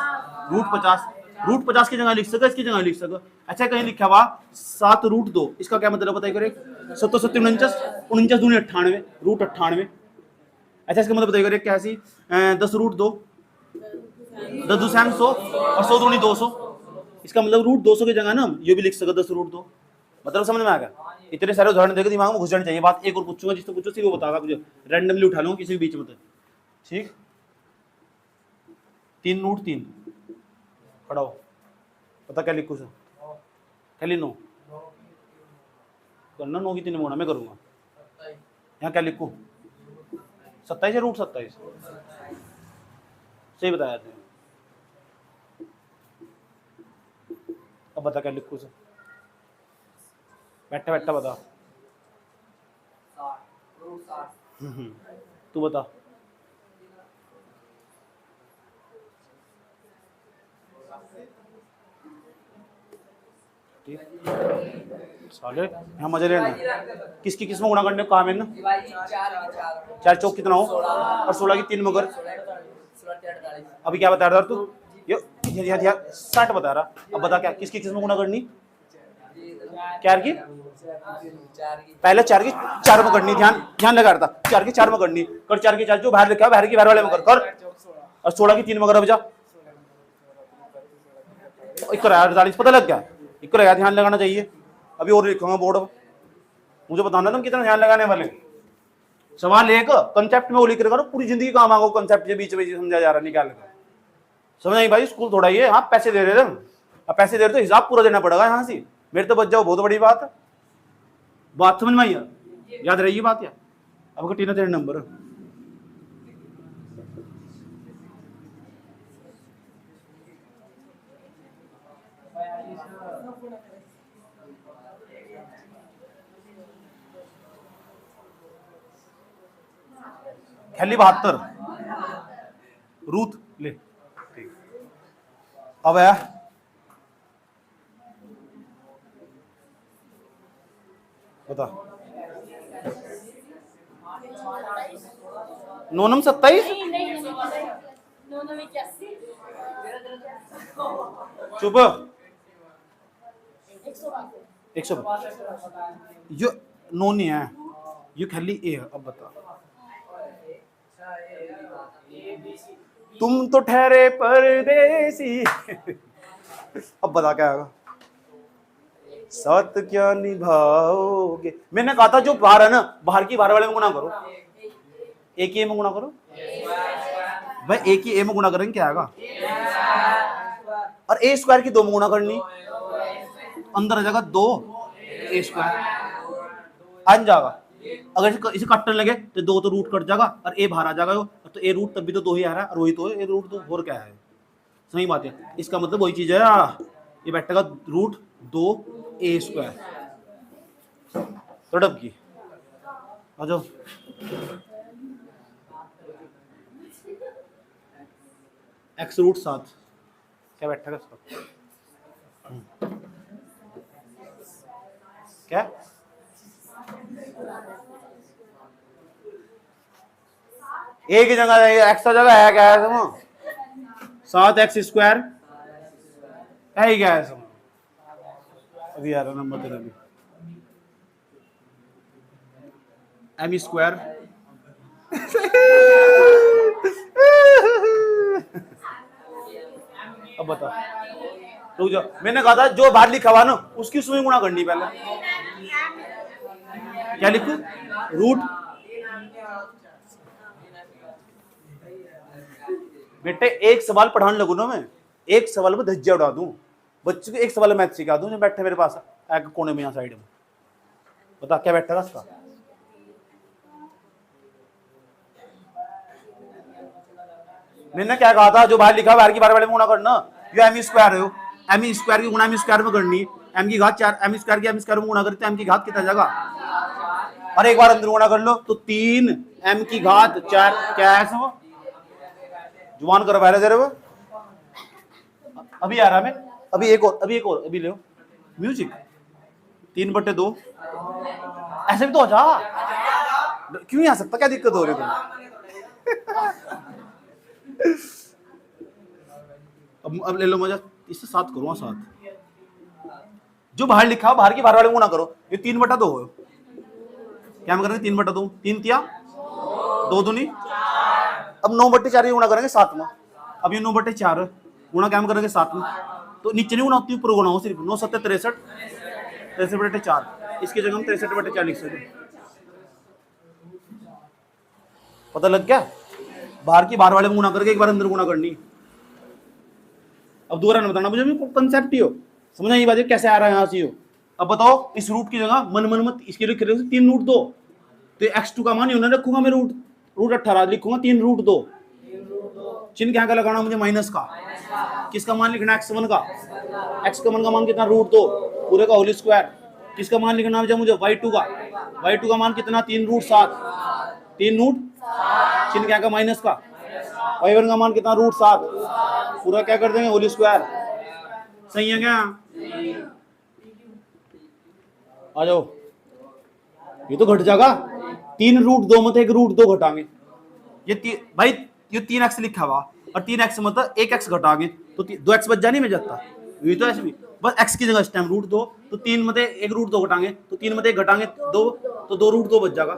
S1: रूट 50 की जगह लिख सको, इसकी जगह लिख सको, अच्छा कहीं लिखा हुआ 7 रूट 2, इसका क्या मतलब बताइए, 7 7 49, 49 दूनी 98, रूट 98, अच्छा इसका मतलब बताइए कैसी, 10 रूट 2, 10 2 100 और 100 दूनी 200, इसका मतलब रूट 200 की जगह ना ये भी लिख सको 10 रूट 2, मतलब समझ में आ गया। इतने सारे उदाहरण देकर दिमाग में घुस जाने चाहिए, बात एक और पूछूंगा, जिससे पूछो सिर्फ वो बताएगा, मुझे रैंडमली उठा लूंगा किसी भी बीच में, ठीक, 3 रूट 3 खड़ा हो, पता क्या लिखूं सर, क्या लिखूं, करना 9 की 3 मोड़ा मैं करूंगा, यहाँ क्या लिखूं, 27 रूट 27, सही बताया आपने, अब बता क्या लिखूं सर, बैठा बैठा बता, तू बता, साले यहाँ मजे लेना, किसकी किस में गुणा करने को कहा मैंने, 4 चौक कितना हो और 16 की 3 मगर, अभी क्या बता रहा तू, ये 60 बता रहा। अब बता क्या किसकी किस में गुना करनी? क्या की पहले 4 की 4 में करनी। ध्यान लगा रहा था 4 की 4 में करनी। कर 4 की 4 जो बाहर लिखा है बाहर की बाहर वाले में कर। और 16 की 3 में कर। अब जा 48 पता लग गया? इक्को लगा, ध्यान लगाना चाहिए। अभी और लिखूंगा बोर्ड पर, मुझे बताना तुम कितना ध्यान लगाने वाले। सवाल एक कंसेप्ट में वो लिख रखा, पूरी जिंदगी काम आगो कंसेप्ट के बीच में समझा जा रहा निकाल कर। समझ आई भाई? स्कूल थोड़ा ही है। हाँ पैसे दे रहे थे, अब पैसे दे रहे तो हिसाब पूरा देना पड़ेगा यहाँ से। मेरे तो बच जाओ बहुत बड़ी बात है। बात समझ में आई? याद रही बात यार। अब टीना तेरे नंबर खाली 72 रूथ ले। ठीक अब है बता। 9 27 चुप 100 यो 9 नहीं है, ये खाली ए है। अब बता तुम तो ठहरे परदेसी। अब बता क्या होगा? साथ क्या निभाओगे? मैंने कहा था जो बाहर है ना, बाहर की बाहर वाले में गुना करो, एक ही ए में गुना करो भाई। एक ही ए में गुना करेंगे क्या आएगा? और ए स्क्वायर की 2 में गुना करनी, अंदर आ जाएगा 2 ए स्क्वायर आ जाएगा। अगर इसे काटने लगे तो 2 तो रूट कट जाएगा और ए बाहर आ जाएगा। तो ए रूट तब भी तो 2 ही आ रहा है और वही तो ए रूट 2 और क्या है? सही बात है। इसका मतलब वही चीज है, ये बैठेगा रूट 2 ए स्क्वायर। तो डब की आ जाओ। एक्स रूट 7 क्या बैठेगा इसका? क्या एक ही जगह एक्स्ट्रा जगह है क्या है? समझ 7 एक्स स्क्वायर है ही क्या है? समझ अभी आ रहा नंबर तेरा भी एम स्क्वायर। अब बता रुक जाओ। मैंने कहा था जो बाहर लिखा हुआ ना उसकी उसमें गुणा करनी। पहले क्या लिखूं? रूट बेटे एक सवाल पढ़ाने लगू ना मैं, एक सवाल में धज्जिया उड़ा दूं बच्चे को। एक सवाल मैथ सिखा दूं जो बैठे मेरे पास एक कोने में यहाँ साइड में। बता क्या बैठेगा इसका? मैंने क्या कहा था? जो बाहर लिखा बाहर की बाहर वाले में गुणा करना। ये एम स्क्वायर है, एम स्क्वायर की गुणा एम स्क्वायर में करनी। एम की घात 4 एम स्क्वायर की एम स्क्वायर में गुणा करते एम की घात कितना जाएगा? और एक बार अंदर गुणा कर लो तो 3 एम की घात 4 क्या है? सब जुबान करो पहले तेरे वो। अभी आ रहा मैं। अभी एक और अभी ले म्यूजिक 3/2 ऐसे भी तो हो जा। क्यों नहीं आ सकता? क्या दिक्कत हो रही है अब ले लो मजा। इससे 7 करो 7 जो बाहर लिखा बाहर की बाहर वाले गुणा करो। ये 3/2 हो क्या करेंगे? 3/2 3 तिया 2 दूनी। अब 9/4 गुणा करेंगे 7 में। अब ये 9/4 गुणा क्या करेंगे 7 में। तो नीचे नहीं गुणा होती ऊपर गुणा हो सिर्फ। 9 7 63 63/4 इसकी जगह हम 63/4 लिख सकते। पता लग गया? बाहर की बाहर वाले में गुणा करके एक बार अंदर गुणा करनी। अब दोबारा न बताना मुझे कंसेप्ट ही हो समझना ये बात है कैसे आ रहा है यहाँ से हो। अब बताओ इस रूट की जगह मन मत इसके लिए 3 रूट 2 तो x2 का मान उन्होंने रखूंगा मैं रूट 18 लिखूंगा 3 रूट 2 चिन्ह क्या का लगाना मुझे माइनस का। किसका मान लिखना? x1 का। x1 का मान कितना? रूट 2 पूरे का होल स्क्वायर। किसका मान लिखना मुझे? y2 का। y2 का मान कितना? 3 रूट 7 3 रूट चिन्ह क्या का? माइनस का। y1 का मान कितना? रूट 7 पूरा क्या कर देंगे? Whole square. सही है क्या? आ जाओ। ये तो घट जाएगा 3 रूट 2 में तो 1 रूट 2 घटाएंगे। ये भाई ये 3x लिखा हुआ और 3x मतलब 1x घटाओगे तो 2x बच जानी में जाता, ये तो ऐसे भी बस x की जगह इस टाइम रूट 2, तो 3 में 1 रूट 2 घटाएंगे तो 3 में 1 घटाएंगे 2, तो 2 रूट 2 बच जाएगा,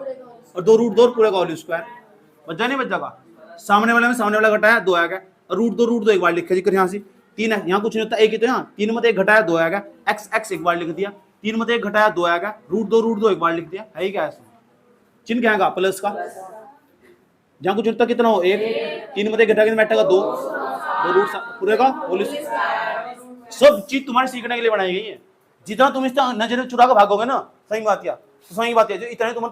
S1: और 2 रूट 2 पूरे का होल स्क्वायर बच जा नहीं बच जाएगा। सामने वाले में सामने वाला घटाया 2 आएगा, और रूट 2 एक बार लिख जी यहाँ से 3 है, यहाँ कुछ नहीं होता, एक ही तो यहाँ 3 में 1 घटाया 2 आएगा, x एक बार लिख दिया, 3 में 1 घटाया 2 आएगा, रूट 2 एक बार लिख दिया, है ही क्या ऐसा चिन्ह क्या आएगा प्लस का, जहाँ कुछ होता कितना हो 1, 3 में 1 घटा के बैठेगा 2 रूट पूरे का होल, सब चीज तुम्हारे सीखने के लिए बनाई गई है। जितना तुम इसका नजर चुरा के भागोगे ना, सही बात या तो सही बात है, जो इतने तुम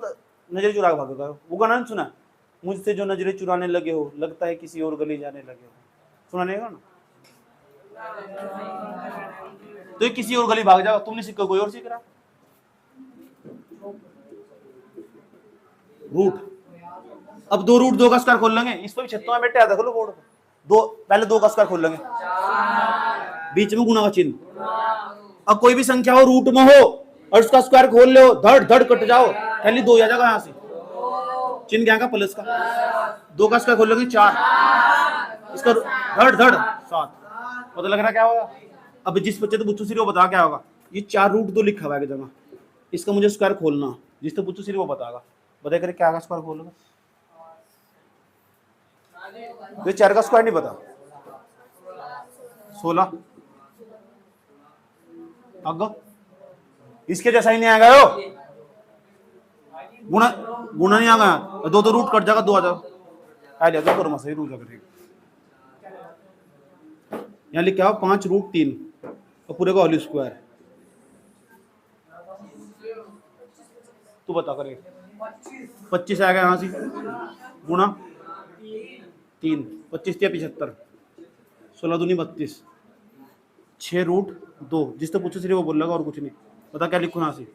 S1: नजर चुरा के भागोगे, वो गाना नहीं सुना, मुझसे जो नजरें चुराने लगे हो लगता है किसी और गली जाने लगे हो, सुना नहीं ना, तो किसी और गली भाग जाओ, तुमने सीखा कोई और सीख रहा। रूट अब 2 रूट 2 का स्क्वायर खोल लेंगे, इस पर भी छत्तों में बैठे देखो लो बोर्ड पे, दो पहले 2 का स्क्वायर खोल लेंगे, बीच में गुना का चिन्ह, अब कोई भी संख्या हो रूट में हो और उसका स्क्वायर खोल ले, धड़ धड़ कट जाओ, पहले 2 आ जाएगा यहाँ से, चिन्ह क्या का प्लस का, 2 का स्क्वायर खोल लेंगे 4, इसका धड़ धड़ 7, पता लग रहा क्या होगा। अब जिस बच्चे तो बुच्चू सिरी वो बता क्या होगा, ये 4 रूट 2 लिखा हुआ है जगह, इसका मुझे स्क्वायर खोलना, जिस तो बुच्चू सिरी वो बताएगा, बताया करे क्या स्क्वायर खोलोगे, तो 4 का स्क्वायर नहीं पता, 16 अग इसके जैसा ही नहीं आएगा यो, गुणा गुणा नहीं आएगा, 2 रूट कट जाएगा 2 आ जाएगा, आ जाएगा करो मसला रूट जाकर, यहाँ लिखा हो 5 रूट 3 और पूरे का होल स्क्वायर, तू बता करे 25 आएगा यहाँ से, गुणा 3 25 या 75, 16 दूनी 32, 6 रूट 2, जिस तो पूछो सिर्फ वो बोल लगा और कुछ नहीं, बता क्या लिखूं यहाँ से,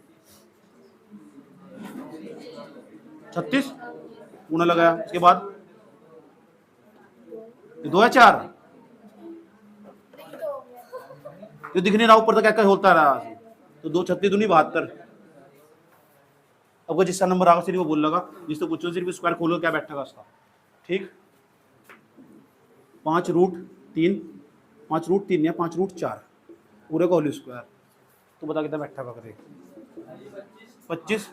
S1: 36 गुना लगाया, उसके बाद 2 है 4, जो दिख नहीं रहा ऊपर तक क्या होता रहा, तो 2 36 दूनी 72, अब जिसका नंबर आगा सिर्फ वो बोल लगा, जिस तो पूछो सिर्फ स्क्वायर खोलो क्या बैठेगा उसका, ठीक 5 रूट 3 या 5 रूट 4 पूरे का होल स्क्वायर, तो बता कितना बैठा का करे, 25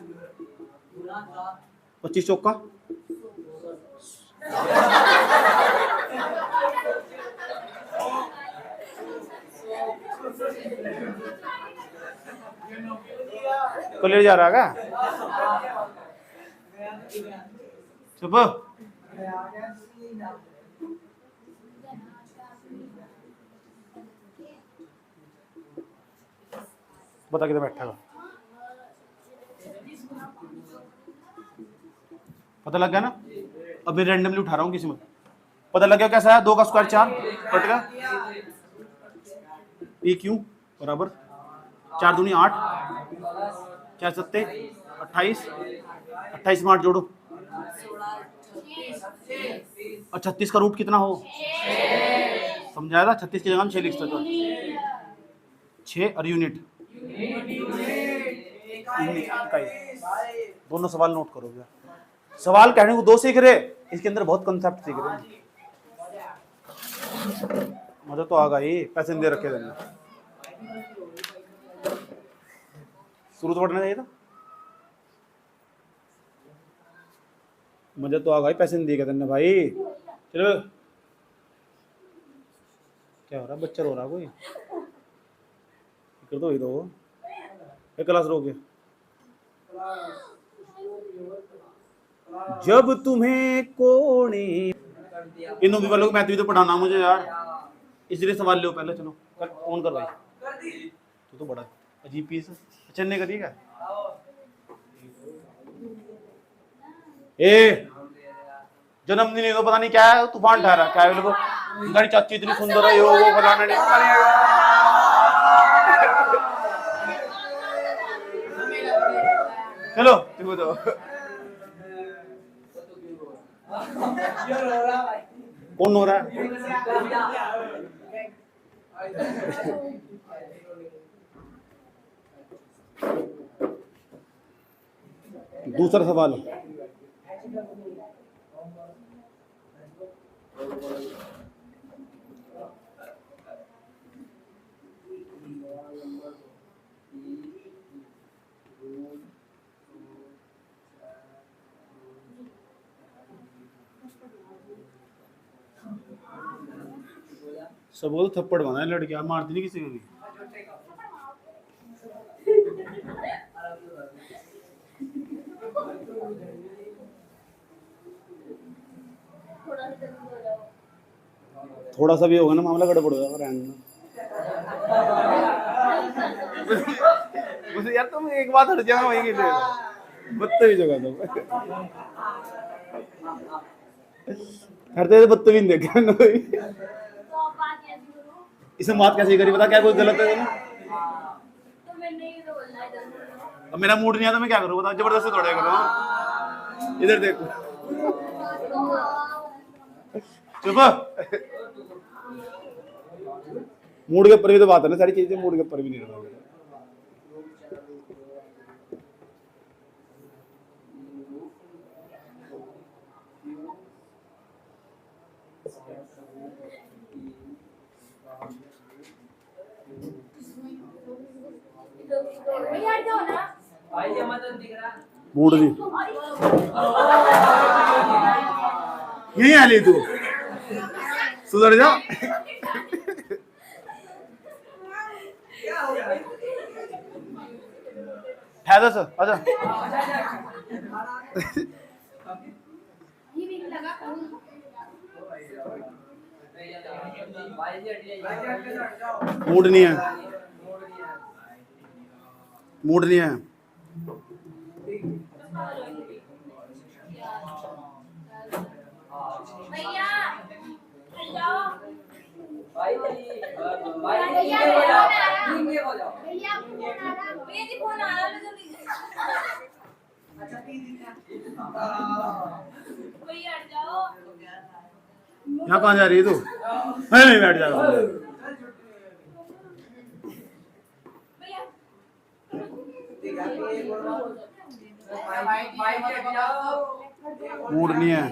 S1: 25 चौका कॉलेज जा रहा है चुप, बता कितना बैठा का, पता लग गया ना। अब मैं रैंडमली उठा रहा हूँ किसी में, पता लग गया कैसा है, 2 का स्क्वायर 4 कट गया, पी क्यू बराबर 4 दूनी 8, 4 सत्ते 28, 28 में 8 जोड़ो, और 36 का रूट कितना हो, समझाया था, 36 की जगह हम 6 लिख सकते, 6 और यूनिट दोनों सवाल नोट करोगे, सवाल कहने को 2 सीख रहे, इसके अंदर बहुत कंसेप्ट सीख रहे, मजा तो आ गई, पैसे दे रखे देना, शुरू तो पढ़ना चाहिए था, मजा तो आ गई, पैसे दिए देना भाई, चलो क्या हो रहा, बच्चा रो रहा कोई, कर दो ही दो, क्लास रोके, जब तुम्हें कोने, इन भी वालों को मैथ भी तो पढ़ाना मुझे यार, इसलिए सवाल लो पहले, चलो ऑन कर भाई, तो बड़ा अजीब पीस चलने का ठीक है, ए जन्मदिन है तो पता नहीं क्या है, तूफान ठहरा क्या है, लोगों गाड़ी चाची इतनी सुंदर है, यो वो फलाना नहीं, चलो तुम बताओ, कौन हो रहा है, दूसरा सवाल सब वो तो थप्पड़ मारा है, लड़कियां मारती नहीं किसी को भी। थोड़ा सा भी होगा ना मामला गड़बड़ हो जाएगा रहने मुझे यार तुम एक बात हट जाओ वही के लिए बदतमीज होगा तुम हरते तो बदतमीज देखे ना कोई
S2: तो आप बात कैसे करो?
S1: इसे बात कैसे करी बता क्या कोई गलत है ना
S2: तो मैं नहीं बोलना है जल्दी।
S1: अब मेरा मूड नहीं आता मैं क्या करूँ बता जबरदस्ती थोड़े करो इधर देखो चुप मूड के ऊपर भी तो बात है ना सारी चीजें मूड के ऊपर भी नहीं रहना
S2: यार जाओ ना
S3: भाई ये मदद दिख रहा
S1: मूड नहीं यही आ ली तू सुधर जा
S3: क्या हो गया
S1: ठहर जा आजा
S2: ये भी लगा करूं
S3: भाई जी हट जाओ
S1: मूड नहीं है मूड नहीं है
S2: भैया जाओ
S3: भाई जी भाई
S2: भैया
S3: नीचे हो जाओ
S2: भैया भैया जी फोन आ रहा है जल्दी
S3: अच्छा
S2: भैया हट जाओ
S1: यहाँ कहाँ जा रही है तू नहीं बैठ जा
S3: भाई भाई जी हट जाओ
S1: मूड नहीं है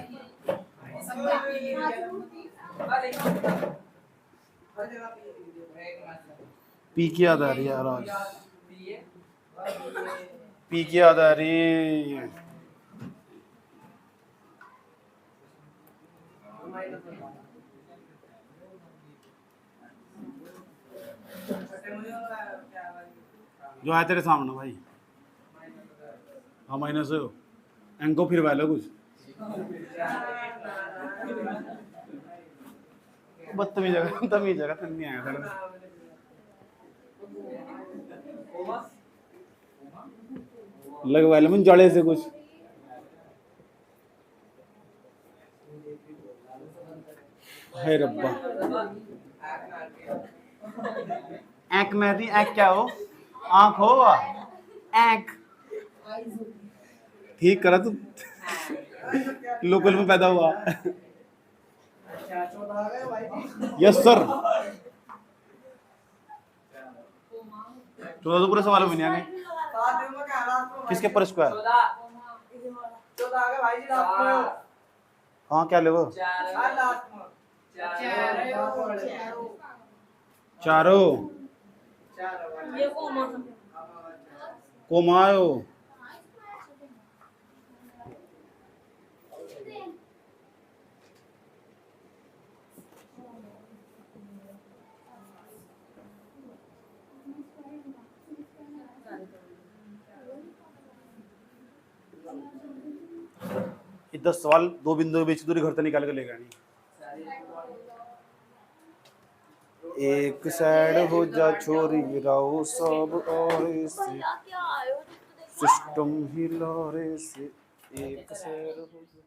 S1: पी की याद आ रही है यार आज पी की याद आ रही है जो है तेरे सामने भाई हाँ माइनस हो एंको फिर वाला कुछ बदतमीज जगह तमीज जगह तो नहीं आया था लगवा लो मुझे जड़े से कुछ है रब्बा ऐक में थी ऐक क्या हो आंख हो ऐक ठीक करा तू लोकल में पैदा हुआ यस सर चौदह तो पूरे सवाल में नहीं आ गए किसके पर स्क्वायर हाँ क्या ले वो चारों
S2: ये को मौसम
S1: कोमायो ये 10 सवाल दो बिंदु के बीच दूरी घर तक निकाल के लेगा नहीं एक साइड हो जा छोरी राव सब और से
S2: क्या आयो
S1: सिस्टम हिला रे से एक साइड हो जा